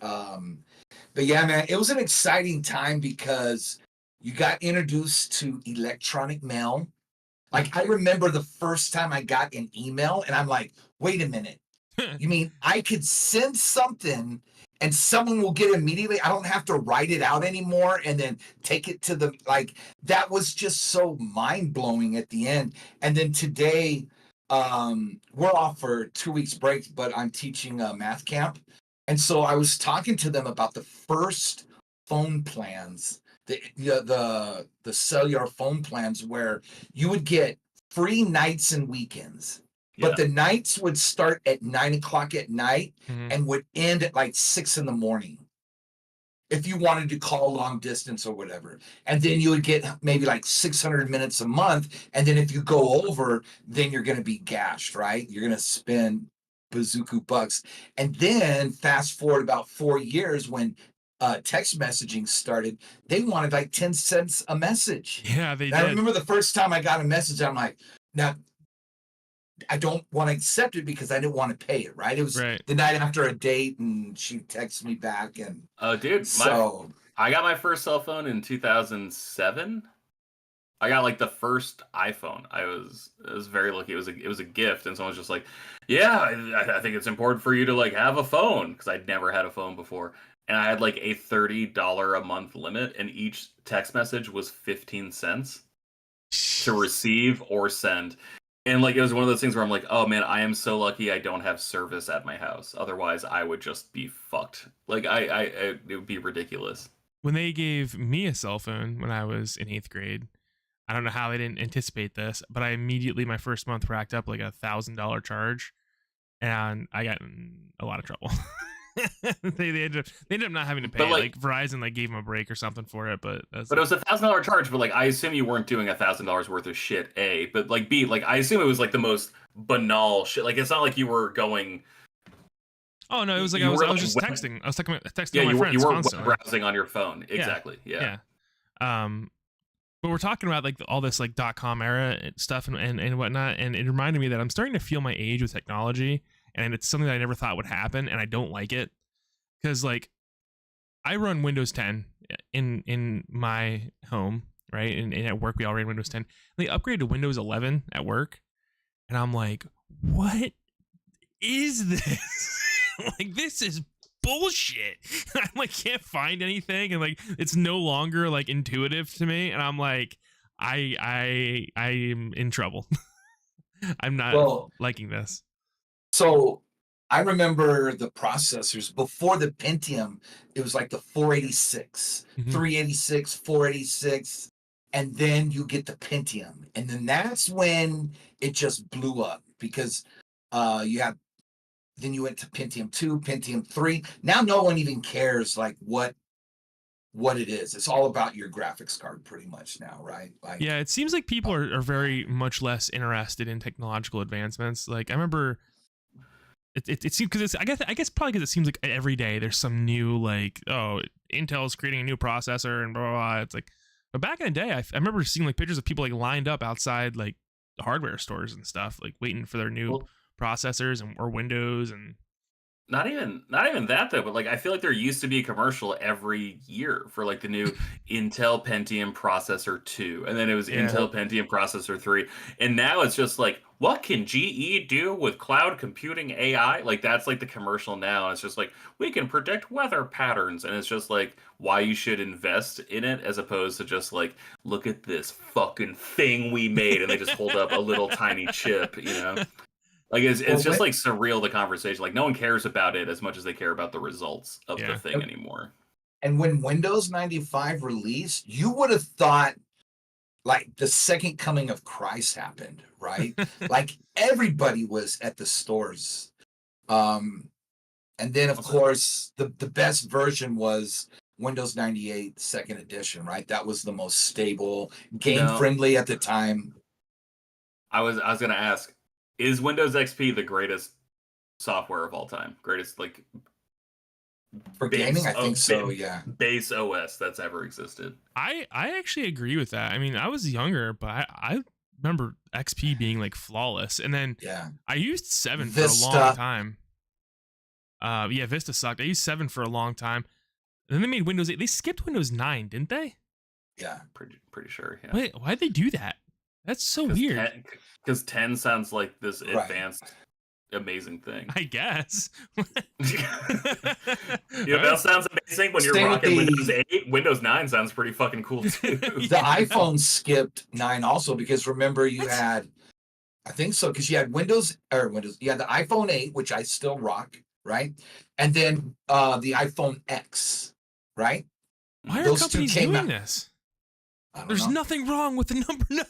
yeah, man, it was an exciting time because you got introduced to electronic mail. Like, I remember the first time I got an email, and I'm like, wait a minute. You mean I could send something and someone will get it immediately? I don't have to write it out anymore and then take it to the, like, that was just so mind-blowing at the end. And then today, we're off for 2 weeks break, but I'm teaching a math camp. And so I was talking to them about the first phone plans, the cellular phone plans, where you would get free nights and weekends. But the nights would start at 9 o'clock at night and would end at like 6 in the morning. if you wanted to call long distance or whatever. And then you would get maybe like 600 minutes a month. And then if you go over, then you're going to be gashed, right? You're going to spend bazooka bucks. And then fast forward about 4 years when text messaging started, they wanted like 10 cents a message. Yeah, they And did. I remember the first time I got a message, I'm like, now I don't want to accept it because I didn't want to pay it, right? It was Right. the night after a date and she texted me back. And Oh, dude, so I got my first cell phone in 2007. I got like the first iPhone. I was very lucky. It was a gift, and someone was just like, "Yeah, I think it's important for you to like have a phone," because I'd never had a phone before, and I had like a $30 a month limit, and each text message was 15 cents to receive or send. And like it was one of those things where I'm like, "Oh man, I am so lucky I don't have service at my house. Otherwise, I would just be fucked. Like it would be ridiculous." When they gave me a cell phone when I was in 8th grade, I don't know how they didn't anticipate this, but I immediately, my first month, racked up like $1,000 charge, and I got in a lot of trouble. they ended up not having to pay. But, like Verizon like gave them a break or something for it, but it was $1,000 charge. But like, I assume you weren't doing $1,000 worth of shit. A, but like B, like I assume it was like the most banal shit. Like it's not like you were going. Oh no, it was like You I was were, like, just web- texting. I was texting Yeah, all my you were friends web constantly. browsing on your phone. Exactly. Yeah. But we're talking about like all this like .com era stuff and whatnot, and it reminded me that I'm starting to feel my age with technology, and it's something that I never thought would happen, and I don't like it because like I run Windows 10 in my home, right, and at work we all ran Windows 10. They upgraded to Windows 11 at work, and I'm like, what is this? Like this is bullshit. I like can't find anything, and like it's no longer like intuitive to me, and I'm like I am in trouble. I'm not liking this. So I remember the processors before the Pentium. It was like the 486, 386, 486, and then you get the Pentium, and then that's when it just blew up because then you went to Pentium 2, Pentium 3. Now no one even cares like what it is. It's all about your graphics card pretty much now, right? Like yeah, it seems like people are very much less interested in technological advancements. Like I remember it seems because it's I guess probably because it seems like every day there's some new like, oh, Intel's creating a new processor and blah blah blah. It's like, but back in the day I remember seeing like pictures of people like lined up outside like hardware stores and stuff, like waiting for their new processors or Windows. And not even that though, but like I feel like there used to be a commercial every year for like the new Intel Pentium processor 2, and then it was Intel Pentium processor 3, and now it's just like, what can GE do with cloud computing AI? Like that's like the commercial now. It's just like, we can predict weather patterns, and it's just like why you should invest in it as opposed to just like, look at this fucking thing we made, and they just hold up a little tiny chip, you know. Like it's just like surreal, the conversation. Like no one cares about it as much as they care about the results of the thing anymore. And when Windows 95 released, you would have thought like the second coming of Christ happened, right? Like everybody was at the stores. And then of course the best version was Windows 98 second edition, right? That was the most stable, game friendly at the time. I was gonna ask, is Windows XP the greatest software of all time? Greatest like for gaming? I think so, yeah. Base OS that's ever existed. I actually agree with that. I mean, I was younger, but I remember XP being like flawless, and then I used 7 for a long time. Vista sucked. I used 7 for a long time. And then they made Windows 8. They skipped Windows 9, didn't they? Yeah, pretty sure. Yeah. Wait, why'd they do that? That's so weird. Because 10 sounds like this advanced, amazing thing. I guess. That sounds amazing when you're rocking Windows 8. Windows 9 sounds pretty fucking cool too. The iPhone skipped 9 also because remember you had, I think so, because you had you had the iPhone 8, which I still rock, right? And then the iPhone X, right? Why are companies doing this? There's nothing wrong with the number 9.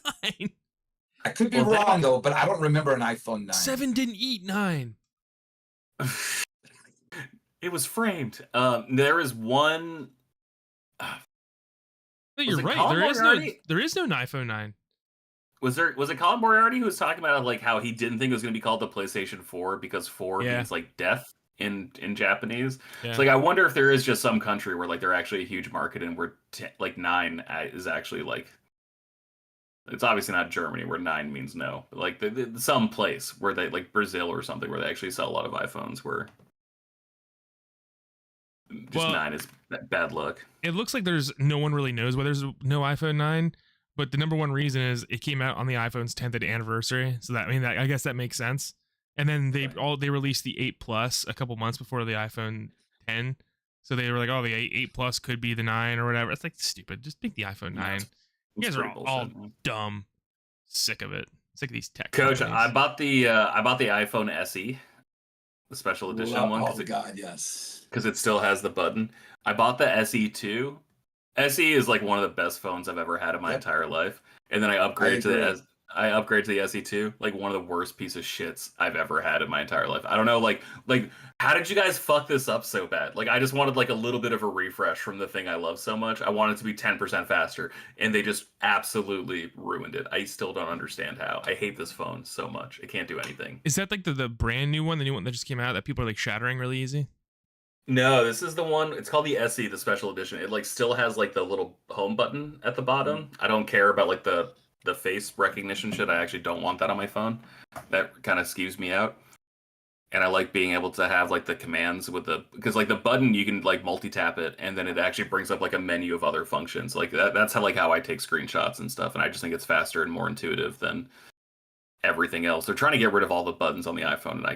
I could be wrong though, but I don't remember an iPhone 9. 7 didn't eat 9. It was framed. There is one No, you're it right. Colin Moriarty? There is no iPhone 9. Was it Colin Moriarty who was talking about like how he didn't think it was going to be called the PlayStation 4 because 4 Yeah. means like death in Japanese. Yeah. It's like I wonder if there is just some country where like they're actually a huge market and where like 9 is actually like it's obviously not Germany where 9 means no, but like some place where they like Brazil or something where they actually sell a lot of iPhones where just 9 is bad luck. It looks like there's no one really knows why there's no iPhone 9, but the number one reason is it came out on the iPhone's 10th anniversary. So that I guess that makes sense. And then they released the 8 Plus a couple months before the iPhone 10. So they were like, oh, the 8 Plus could be the 9 or whatever. It's like stupid. Just make the iPhone 9. You guys are all dumb. Sick of it. Sick of these tech Coach, companies. I bought the iPhone SE, the special edition one. Oh God, yes. Because it still has the button. I bought the SE2. SE is like one of the best phones I've ever had in my entire life. And then I upgraded to the SE2, like one of the worst piece of shits I've ever had in my entire life. I don't know, like how did you guys fuck this up so bad? Like I just wanted like a little bit of a refresh from the thing I love so much. I wanted it to be 10% faster, and they just absolutely ruined it. I still don't understand how. I hate this phone so much. It can't do anything. Is that like the brand new one, the new one that just came out that people are like shattering really easy? No, this is the one. It's called the SE, the special edition. It like still has like the little home button at the bottom. I don't care about like the face recognition shit. I actually don't want that on my phone. That kind of skews me out. And I like being able to have like the commands with because like the button you can like multi-tap it and then it actually brings up like a menu of other functions. Like that's how I take screenshots and stuff. And I just think it's faster and more intuitive than everything else. They're trying to get rid of all the buttons on the iPhone, and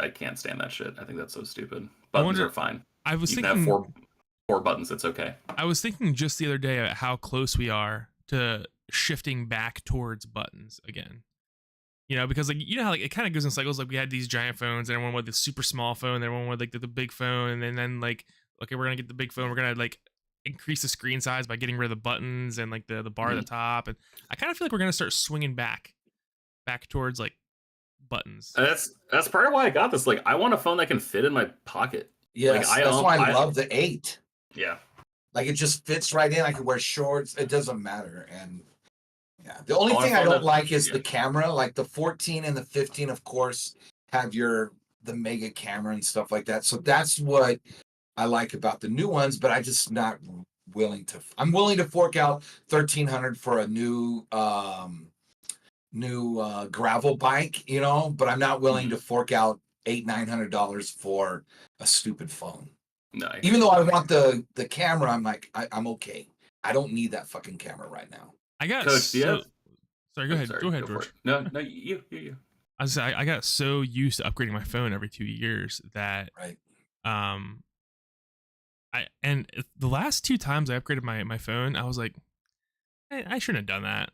I can't stand that shit. I think that's so stupid. Buttons are fine. I was you thinking can have four buttons. It's okay. I was thinking just the other day about how close we are to shifting back towards buttons again. You know, because like you know how like it kind of goes in cycles. Like we had these giant phones, and everyone wanted the super small phone, and everyone wanted like the big phone, and then like okay, we're gonna get the big phone. We're gonna like increase the screen size by getting rid of the buttons and like the bar at the top. And I kind of feel like we're gonna start swinging back towards like buttons. That's part of why I got this. Like I want a phone that can fit in my pocket. Yes, like, that's why I love the 8. Yeah, like it just fits right in. I can wear shorts. It doesn't matter. And yeah, the only thing I don't like is the camera. Like the 14 and the 15, of course, have the mega camera and stuff like that. So that's what I like about the new ones. But I just not willing to. I'm willing to fork out $1,300 for a new gravel bike, you know. But I'm not willing to fork out $800-900 for a stupid phone. No, even though I want the camera, I'm like I'm okay. I don't need that fucking camera right now. I got Coach, sorry. Go ahead. Go ahead, go George. No, you. I got so used to upgrading my phone every 2 years that Right. and the last 2 times I upgraded my phone, I was like, I shouldn't have done that.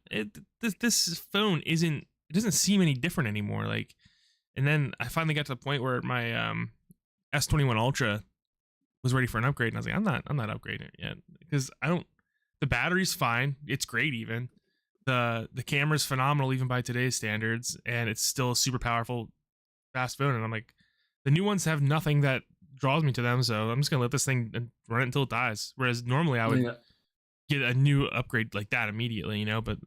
This phone it doesn't seem any different anymore. Like, and then I finally got to the point where my S21 Ultra was ready for an upgrade, and I was like, I'm not upgrading it yet because the battery's fine, it's great even. The camera's phenomenal even by today's standards, and it's still a super powerful, fast phone. And I'm like, the new ones have nothing that draws me to them, so I'm just gonna let this thing run it until it dies. Whereas normally I would get a new upgrade like that immediately, you know. But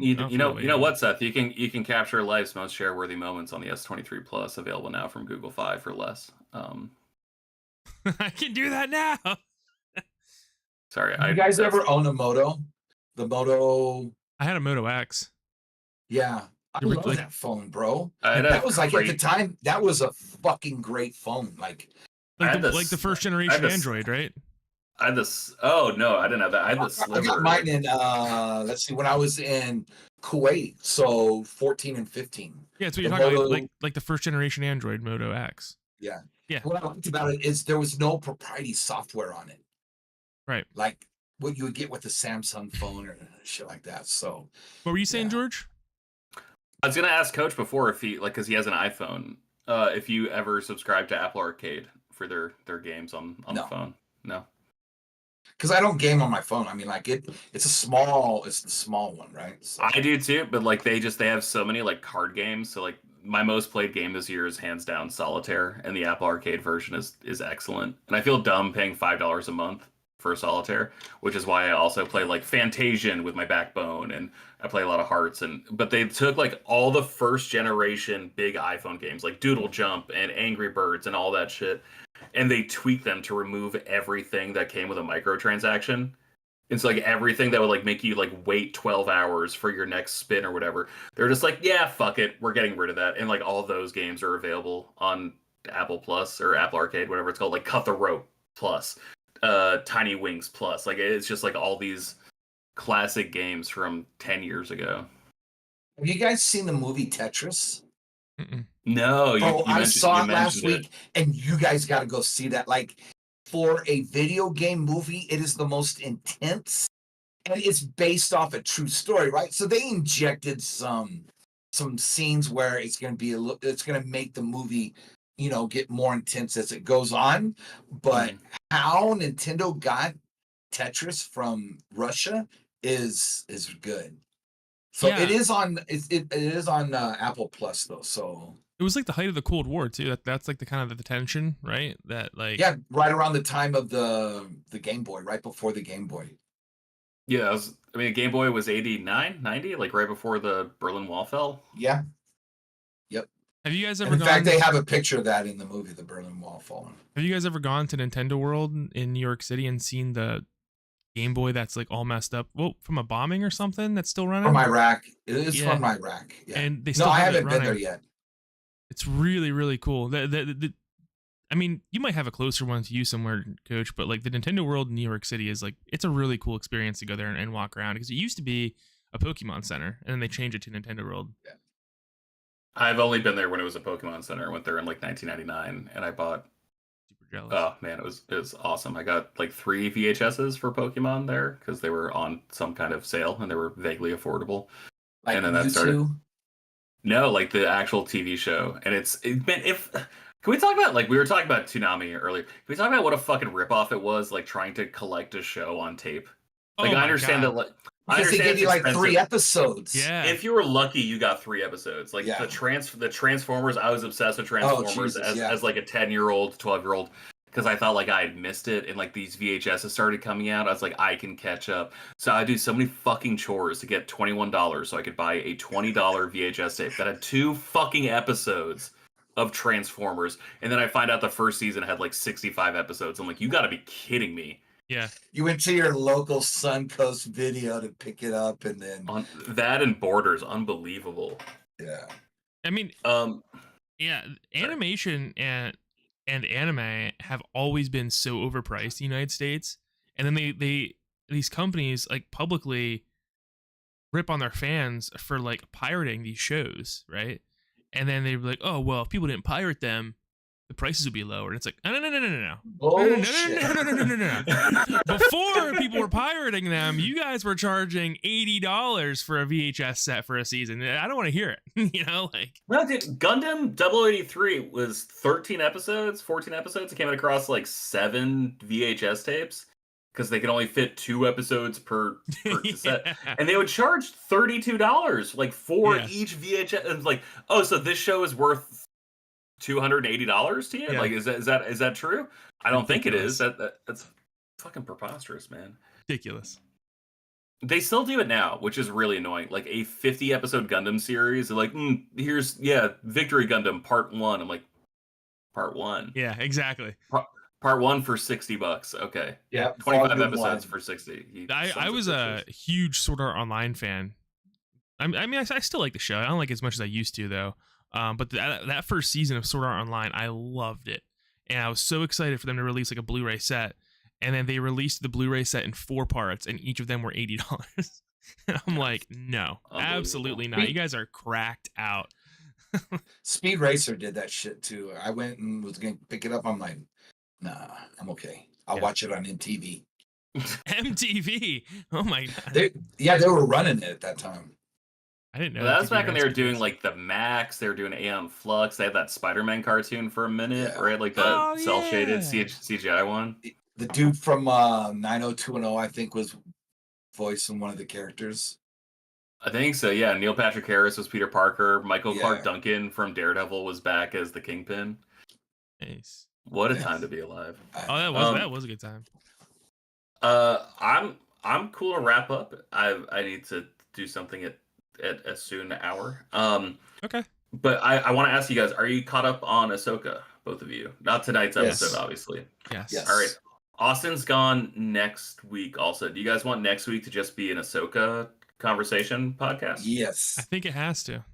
you know what, Seth? You can capture life's most share-worthy moments on the S23 Plus, available now from Google Fi for less. I can do that now. Sorry, you guys ever own a Moto? The Moto. I had a Moto X. Yeah, I love like, that phone, bro. That was like at the time, that was a fucking great phone. Like the first generation Android, right? I had this. Oh no, I didn't have that. I had the Sliver. I got mine in. Let's see, when I was in Kuwait, so 14 and 15. Yeah, that's what you're talking about, like the first generation Android Moto X. Yeah. Yeah. What I liked about it is there was no proprietary software on it. Right. Like what you would get with a Samsung phone or shit like that. So what were you saying, George? I was gonna ask Coach before if he because he has an iPhone. If you ever subscribe to Apple Arcade for their games on the phone. No. Because I don't game on my phone. I mean, like it's the small one, right? So. I do too, but like they have so many like card games. So like my most played game this year is hands down Solitaire, and the Apple Arcade version is excellent. And I feel dumb paying $5 a month for Solitaire, which is why I also play like Fantasian with my Backbone, and I play a lot of Hearts. But they took like all the first generation big iPhone games like Doodle Jump and Angry Birds and all that shit, and they tweaked them to remove everything that came with a microtransaction. It's like everything that would like make you like wait 12 hours for your next spin or whatever. They're just like, yeah, fuck it, we're getting rid of that. And like all those games are available on Apple Plus or Apple Arcade, whatever it's called, like Cut the Rope Plus, Tiny Wings Plus. Like it's just like all these classic games from 10 years ago. Have you guys seen the movie Tetris? Mm-mm. No, I saw it last mentioned week, and you guys got to go see that. Like, for a video game movie, it is the most intense, and it's based off a true story, right? So they injected some scenes where it's going to be it's going to make the movie, get more intense as it goes on. But how Nintendo got Tetris from Russia is good. So Yeah. it is on it is on Apple Plus though. So It was like the height of the Cold War too. That's like the kind of the tension, right? That like yeah, right around the time of the Game Boy, right before the Game Boy. Yeah, Game Boy was 89, 90, like right before the Berlin Wall fell. Yeah. Yep. Have you guys And ever in gone? fact, they have a picture of that in the movie, The Berlin Wall Falling. Have you guys ever gone to Nintendo World in New York City and seen the Game Boy that's like all messed up? Well, from a bombing or something that's still running. From Iraq. It is Yeah. from Iraq. Yeah. And they No, still I have it haven't been there running. yet. It's really, really cool. I mean, you might have a closer one to you somewhere, Coach, but like the Nintendo World in New York City is like, it's a really cool experience to go there and walk around, because it used to be a Pokemon Center and then they changed it to Nintendo World. Yeah. I've only been there when it was a Pokemon Center. I went there in like 1999, and I bought. Super jealous. Oh man, it was awesome. I got like 3 VHSs for Pokemon there because they were on some kind of sale and they were vaguely affordable. Like And then that Mewtwo? started. No, like the actual TV show, and if. Can we talk about, like, we were talking about Toonami earlier. Can we talk about what a fucking ripoff it was, like, trying to collect a show on tape? Like, Oh I my understand God. that, like, Because they gave you like 3 episodes. Yeah. If you were lucky, you got 3 episodes. Like, Yeah. the Transformers, I was obsessed with Transformers Jesus, as like a 10-year-old, 12-year-old, because I felt like I had missed it, and, like, these VHSs started coming out. I was like, I can catch up. So I do so many fucking chores to get $21 so I could buy a $20 VHS tape that had 2 fucking episodes of Transformers, and then I find out the first season had like 65 episodes. I'm like, you gotta be kidding me. Yeah. You went to your local Suncoast Video to pick it up, and then On that and Borders, unbelievable. yeah. I mean, yeah, animation and anime have always been so overpriced in the United States, and then these companies like publicly rip on their fans for like pirating these shows, right? And then they were like, oh well, if people didn't pirate them, the prices would be lower. And it's like, no. Bullshit. No. Before people were pirating them, you guys were charging $80 for a VHS set for a season. I don't want to hear it. Like. No, dude, Gundam 083 was 13 episodes, 14 episodes. It came across like 7 VHS tapes because they could only fit 2 episods per cassette. Yeah. And they would charge $32 like for Yeah. each VHS. And it's like, oh, so this show is worth $280 to you? Yeah. Like, is that true? I don't think it is. Ridiculous. That's fucking preposterous, man. Ridiculous. They still do it now, which is really annoying. Like a 50 episode Gundam series, they're like, here's Victory Gundam Part 1. I'm like, Part 1. Yeah, exactly. Part 1 for $60. Okay. Yeah, 25 volume episodes 1. for 60. I was a huge Sword Art Online fan. I mean, I still like the show. I don't like it as much as I used to, though. But that first season of Sword Art Online, I loved it. And I was so excited for them to release like a Blu-ray set. And then they released the Blu-ray set in 4 parts, and each of them were $80. And I'm like, no, absolutely not. You guys are cracked out. Speed Racer did that shit too. I went and was gonna pick it up. I'm like, nah, I'm okay. I'll watch it on MTV. MTV. Oh my God. They were running it at that time. I didn't know. That was MTV back when had they were doing speakers. like the Max. They were doing Aeon Flux. They had that Spider-Man cartoon for a minute, Yeah. right? Like the Oh, cel-shaded yeah. CGI one. The dude from 90210, I think, was voicing one of the characters. I think so, yeah. Neil Patrick Harris was Peter Parker. Michael Yeah. Clark Duncan from Daredevil was back as the Kingpin. Nice. What a Yes. time to be alive. Oh, that was a good time. I'm cool to wrap up. I need to do something at a soon hour. Okay. But I want to ask you guys: are you caught up on Ahsoka? Both of you. Not tonight's episode, Yes. obviously. Yes. Yes. All right. Austin's gone next week. Also, do you guys want next week to just be an Ahsoka conversation podcast? I Yes. think it has to.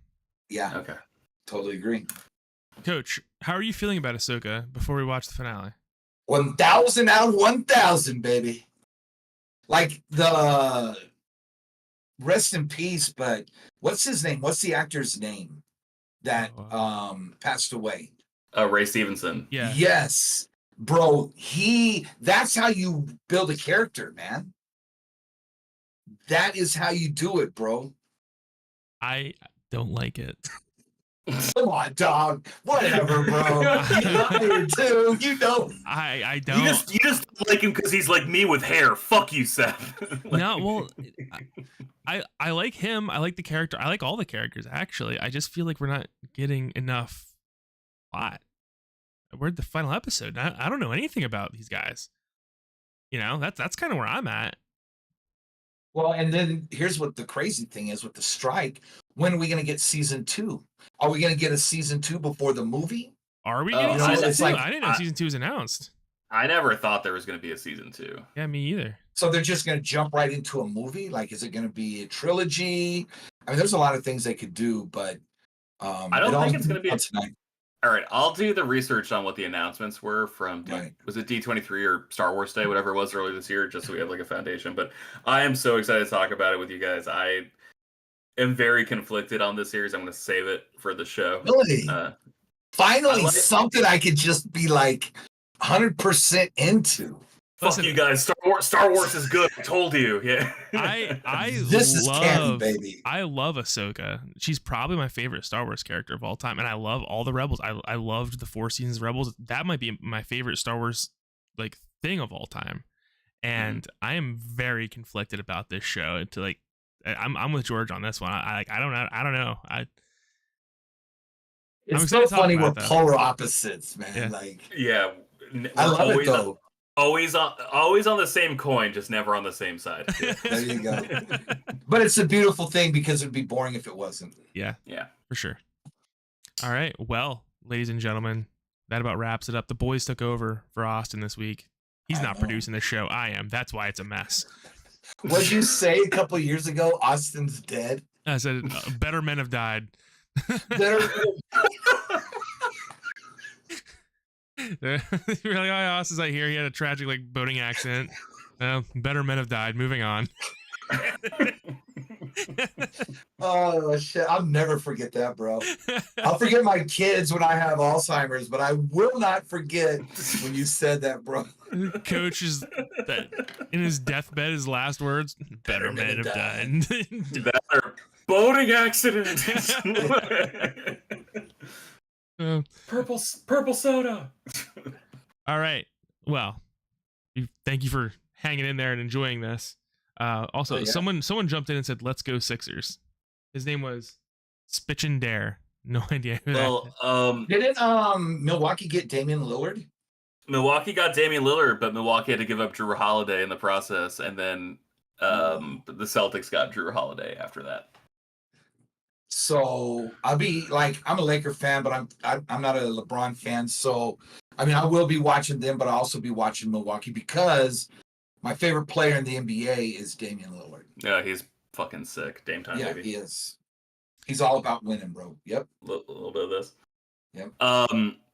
Yeah. Okay. Totally agree. Coach, how are you feeling about Ahsoka before we watch the finale? 1,000 out of 1,000, baby. Like the rest in peace, but what's his name? What's the actor's name that passed away? Ray Stevenson. Yeah. Yes, bro. That's how you build a character, man. That is how you do it, bro. I don't like it. Come on, dog. Whatever, bro. You're here too. You know. I don't. You just don't like him because he's like me with hair. Fuck you, Seth. No, well, I like him. I like the character. I like all the characters, actually. I just feel like we're not getting enough plot. We're at the final episode. I don't know anything about these guys. You know, that's kind of where I'm at. Well, and then here's what the crazy thing is with the strike. When are we going to get season 2? Are we going to get a season 2 before the movie? Are we getting no, season it's 2? like- I didn't know season 2 was announced. I never thought there was going to be a season 2. Yeah, me either. So they're just going to jump right into a movie? Like, is it going to be a trilogy? I mean, there's a lot of things they could do, but I don't think it's going to be tonight. All right, I'll do the research on what the announcements were from Right. Was it D23 or Star Wars Day, whatever it was earlier this year, just so we have like a foundation. But I am so excited to talk about it with you guys. I am very conflicted on this series. I'm going to save it for the show. Really? Finally, I like- something I could just be like 100% into. Fuck Listen, you guys. Star Wars is good. I told you. Yeah. This is canon, baby. I love Ahsoka. She's probably my favorite Star Wars character of all time, and I love all the Rebels. I loved the 4 seasons of Rebels. That might be my favorite Star Wars like thing of all time. And I am very conflicted about this show. To like, I'm with George on this one. I don't know. It's excited so to talk funny. We're about it, though. polar opposites, man. Yeah. Like, Yeah. I love always, it though. Always on the same coin, just never on the same side. There you go. But it's a beautiful thing because it'd be boring if it wasn't. Yeah, Yeah. for sure. All right. Well, ladies and gentlemen, that about wraps it up. The boys took over for Austin this week. He's I not know. producing this show. I am. That's why it's a mess. What'd you say a couple of years ago? Austin's dead. I said, better men have died. There, You're like, oh, Austin's like here. He had a tragic like boating accident. Better men have died. Moving on. oh shit! I'll never forget that, bro. I'll forget my kids when I have Alzheimer's, but I will not forget when you said that, bro. Coach is that in his deathbed. His last words: "Better men have died." Better boating accident. Purple soda. All right. Well, thank you for hanging in there and enjoying this. Also, yeah. someone jumped in and said, "Let's go Sixers." His name was Spitch and Dare. No idea who that is. Well, Didn't Milwaukee get Damian Lillard? Milwaukee got Damian Lillard, but Milwaukee had to give up Drew Holiday in the process, and then the Celtics got Drew Holiday after that. So I'll be like, I'm a Laker fan, but I'm not a LeBron fan. So I mean, I will be watching them, but I'll also be watching Milwaukee because my favorite player in the NBA is Damian Lillard. Yeah, he's fucking sick. Dame time, Yeah, baby. he is. He's all about winning, bro. Yep. A little bit of this. Yep.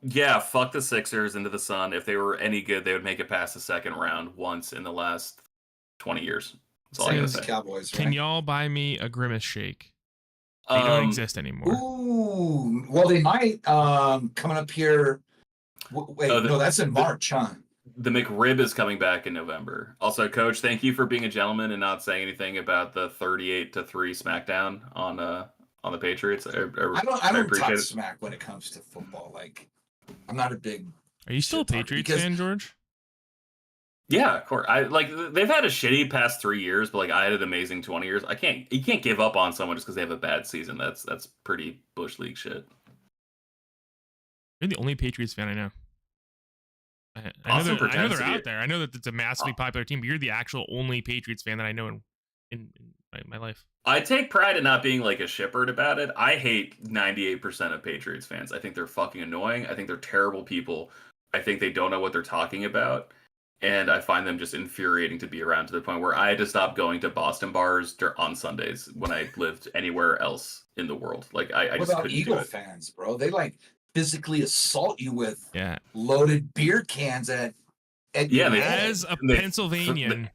Yeah, fuck the Sixers into the sun. If they were any good, they would make it past the second round once in the last 20 years. That's all I Same gotta as the say. Cowboys, right? Can y'all buy me a Grimace shake? They don't exist anymore. Ooh, well, they might coming up here. Wait, no, that's in March, huh? The McRib is coming back in November. Also, Coach, thank you for being a gentleman and not saying anything about the 38-3 SmackDown on the Patriots. I don't appreciate talk it. smack when it comes to football. Like, I'm not a big. Are you still a Shit talker, Patriots because- fan, George? Yeah, of course. I like they've had a shitty past 3 years, but like I had an amazing 20 years. You can't give up on someone just because they have a bad season. That's pretty Bush League shit. You're the only Patriots fan I know. Boston I know pretends they're to be. out there. I know that it's a massively popular team, but you're the actual only Patriots fan that I know in my life. I take pride in not being like a shepherd about it. I hate 98% of Patriots fans. I think they're fucking annoying. I think they're terrible people. I think they don't know what they're talking about. And I find them just infuriating to be around to the point where I had to stop going to Boston bars on Sundays when I lived anywhere else in the world. Like I What just about couldn't Eagle do it. fans, bro? They like physically assault you with Yeah. loaded beer cans at Yeah, your they- head. As a They- Pennsylvanian,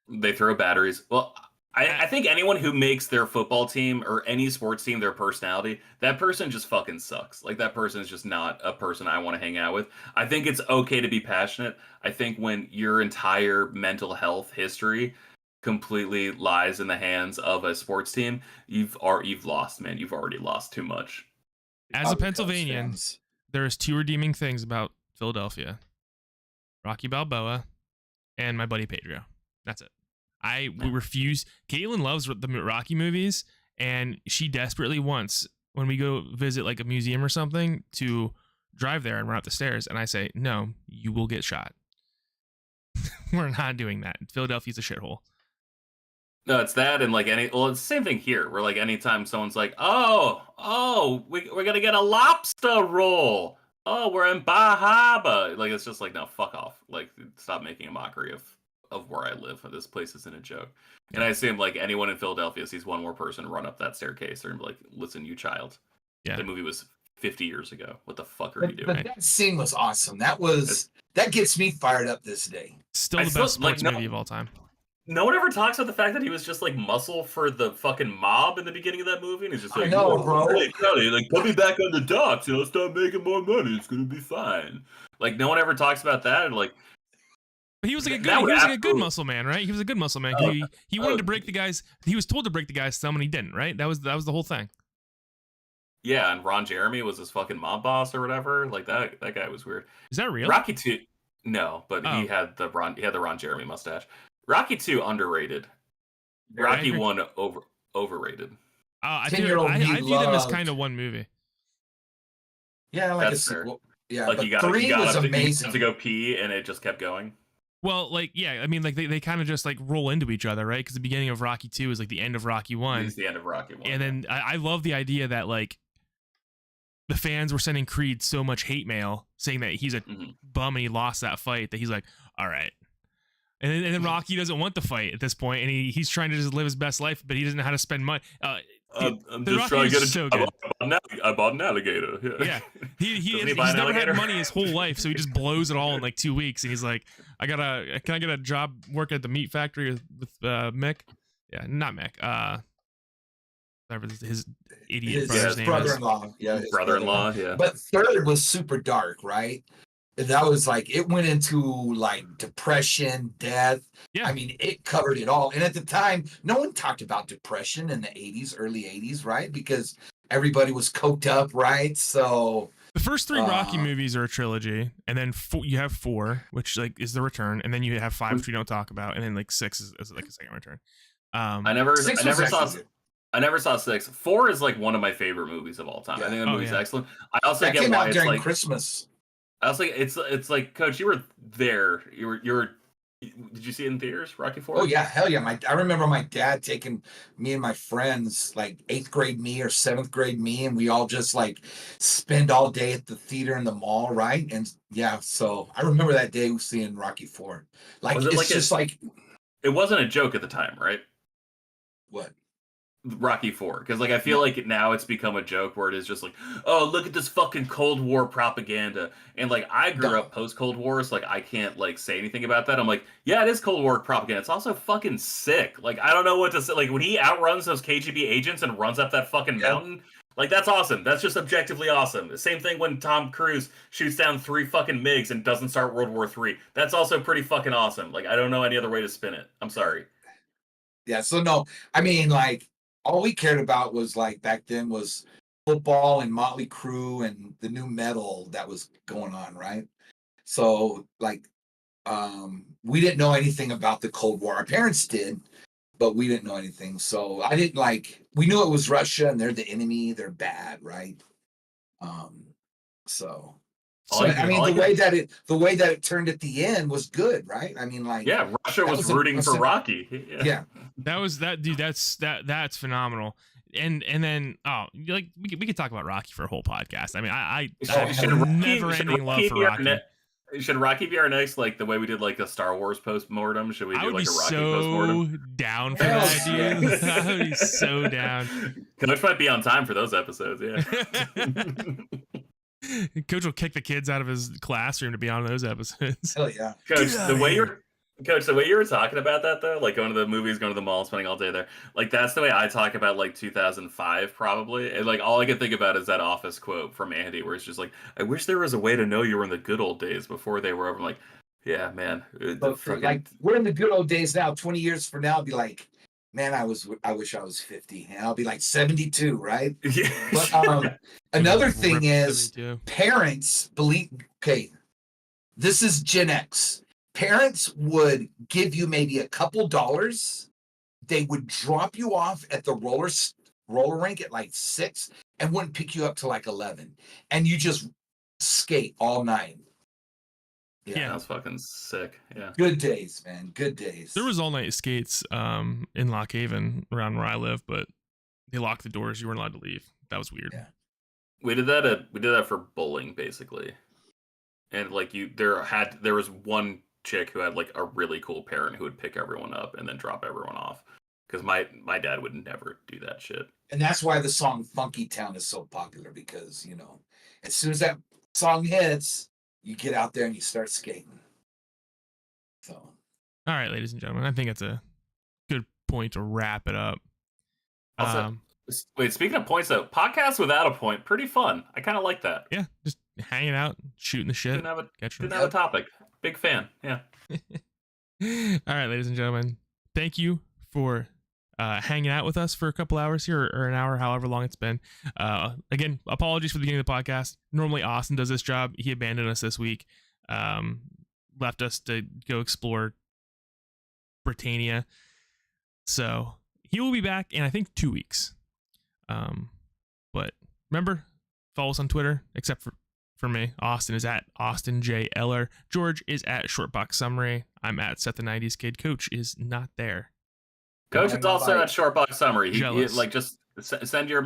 They throw batteries. Well, I think anyone who makes their football team or any sports team their personality, that person just fucking sucks. Like that person is just not a person I want to hang out with. I think it's okay to be passionate. I think when your entire mental health history completely lies in the hands of a sports team, you've lost, man. You've already lost too much. as a Cubs Pennsylvanian, fans. there's two redeeming things about Philadelphia: Rocky Balboa and my buddy Pedro. That's it. We refuse. Caitlin loves the Rocky movies, and she desperately wants, when we go visit like a museum or something, to drive there and run up the stairs. And I say, no, you will get shot. We're not doing that. Philadelphia's a shithole. No, it's that, and like it's the same thing here. Where like anytime someone's like, we're gonna get a lobster roll. Oh, we're in Bahama. Like it's just like, no, fuck off. Like stop making a mockery of where I live. This place isn't a joke. And I assume like anyone in Philadelphia sees one more person run up that staircase, they're gonna be like, listen, you child. Yeah. The movie was 50 years ago. What the fuck are you But doing? that scene was awesome. That gets me fired up this day. Still I the still- best sports like, no- movie of all time. No one ever talks about the fact that he was just like muscle for the fucking mob in the beginning of that movie, and he's just I like, know, "Whoa, bro. Hey, Charlie, like put me back on the docks, start making more money. It's gonna be fine." Like no one ever talks about that, and like But he was like a That good, would he was like a good absolutely- muscle man, right? He was a good muscle man. 'Cause he wanted to break the guys. He was told to break the guy's thumb, and he didn't. Right? That was the whole thing. yeah, and Ron Jeremy was his fucking mob boss or whatever. Like that guy was weird. Is that real? Rocky 2, no, but Oh. he had the Ron Jeremy mustache. Rocky 2 underrated. I Rocky agree. 1 overrated. I 10-year-old me view them as loved- kind of one movie. Yeah, like That's a fair. sequel. Yeah, Like but you got 3 was up amazing. to go pee, and it just kept going. Well, like, yeah, I mean, like they kind of just like roll into each other, right? Because the beginning of Rocky 2 is like the end of Rocky 1. It's the end of Rocky 1. And then I love the idea that like the fans were sending Creed so much hate mail saying that he's a Mhm. bum and he lost that fight that he's like, all right. And then Rocky doesn't want the fight at this point, and he's trying to just live his best life, but he doesn't know how to spend money. I'm the just Rocky trying to get is so good. I bought an alligator. Yeah, he's Doesn't he buy an never alligator? had money his whole life, so he just blows it all in like 2 weeks, and he's like, can I get a job working at the meat factory with Mick? Yeah, not Mick. Whatever his idiot brother's name is. brother-in-law. Yeah, his Brother-in-law, yeah. But 3rd was super dark, right? That was like it went into like depression, death. Yeah. I mean, it covered it all. And at the time, no one talked about depression in the 80s, early 80s, right? Because everybody was coked up, right? So The first 3 Rocky Uh, movies are a trilogy, and then you have 4, which like is the return, and then you have 5, which we don't talk about, and then like 6 is like a second return. I never 6 was saw actually good. I never saw 6. 4 is like one of my favorite movies of all time. Yeah. I think the Oh, movie's yeah. excellent. I also That get came why out it's during like Christmas. I was like it's like Coach, you were there. You were did you see it in theaters, Rocky 4? Oh yeah, hell yeah! I remember my dad taking me and my friends, like 8th grade me or 7th grade me, and we all just like spend all day at the theater in the mall, right? And yeah, so I remember that day seeing Rocky 4. Like Was it it's like just like It wasn't a joke at the time, right? what? Rocky 4, because like I feel like now it's become a joke where it is just like, oh, look at this fucking Cold War propaganda, and like I grew No. up post Cold War, so like I can't like say anything about that. I'm like, yeah, it is Cold War propaganda. It's also fucking sick. Like I don't know what to say. Like when he outruns those KGB agents and runs up that fucking Yeah. mountain, like that's awesome. That's just objectively awesome. The same thing when Tom Cruise shoots down 3 fucking MiGs and doesn't start World War III. That's also pretty fucking awesome. Like I don't know any other way to spin it. I'm sorry. Yeah, so no, I mean like all we cared about was like back then was football and Motley Crue and the new metal that was going on, right? So like we didn't know anything about the Cold War. Our parents did, but we didn't know anything. So I didn't we knew it was Russia and they're the enemy, they're bad, right? So So I mean, the way that it turned at the end was good, right? I mean, like, yeah, Russia was rooting for Rocky. Yeah. Dude. That's phenomenal. And then like we could talk about Rocky for a whole podcast. I mean, I have never ending love for Rocky. Should Rocky be our next, like the way we did like a Star Wars post-mortem? Should we do like a Rocky post-mortem? Down for that, dude. I would be so down. Coach might be on time for those episodes, yeah. Coach will kick the kids out of his classroom to be on those episodes. Hell yeah. Coach, the way you were talking about that though, like going to the movies, going to the mall, spending all day there, like that's the way I talk about like 2005 probably. And like all I can think about is that Office quote from Andy where it's just like, I wish there was a way to know you were in the good old days before they were over. I'm like, yeah, man. Like we're in the good old days now. 20 years from now, I'll be like, man, I wish I was 50, and I'll be like 72, right? Yeah. But another thing is 72. Parents believe. Okay, this is Gen X. Parents would give you maybe a couple dollars. They would drop you off at the roller rink at like 6 and wouldn't pick you up till like 11, and you just skate all night. Yeah, that's fucking sick. Yeah, good days, man. Good days. There was all night skates in Lock Haven around where I live, but they locked the doors. You weren't allowed to leave. That was weird. Yeah. We did that for bowling basically, and like there was one chick who had like a really cool parent who would pick everyone up and then drop everyone off, because my dad would never do that shit. And that's why the song Funky Town is so popular, because as soon as that song hits, you get out there and you start skating. So all right, ladies and gentlemen, I think that's a good point to wrap it up. Also, wait, speaking of points though, podcasts without a point, pretty fun. I kind of like that. Yeah, just hanging out, shooting the shit. Didn't have a topic. Big fan. Yeah. All right, ladies and gentlemen, thank you for hanging out with us for a couple hours here, or an hour, however long it's been. Again, apologies for the beginning of the podcast. Normally Austin does this job. He abandoned us this week, left us to go explore Britannia. So he will be back in, I think, 2 weeks. But remember, follow us on Twitter, except for me. Austin is at Austin J. Eller. George is at Shortbox Summary. I'm at Seth the 90s Kid. Coach is not there. Coach is also at Shortbox Summary. He Jealous. just send your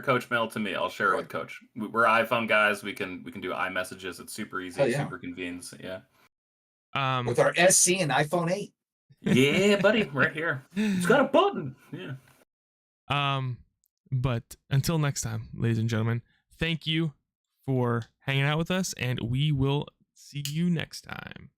coach mail to me. I'll share it with Coach. We're iPhone guys. We can do iMessages. It's super easy, super convenient. Yeah. With our SC and iPhone 8. Yeah, buddy, right here. It's got a button. Yeah. But until next time, ladies and gentlemen, thank you for hanging out with us, and we will see you next time.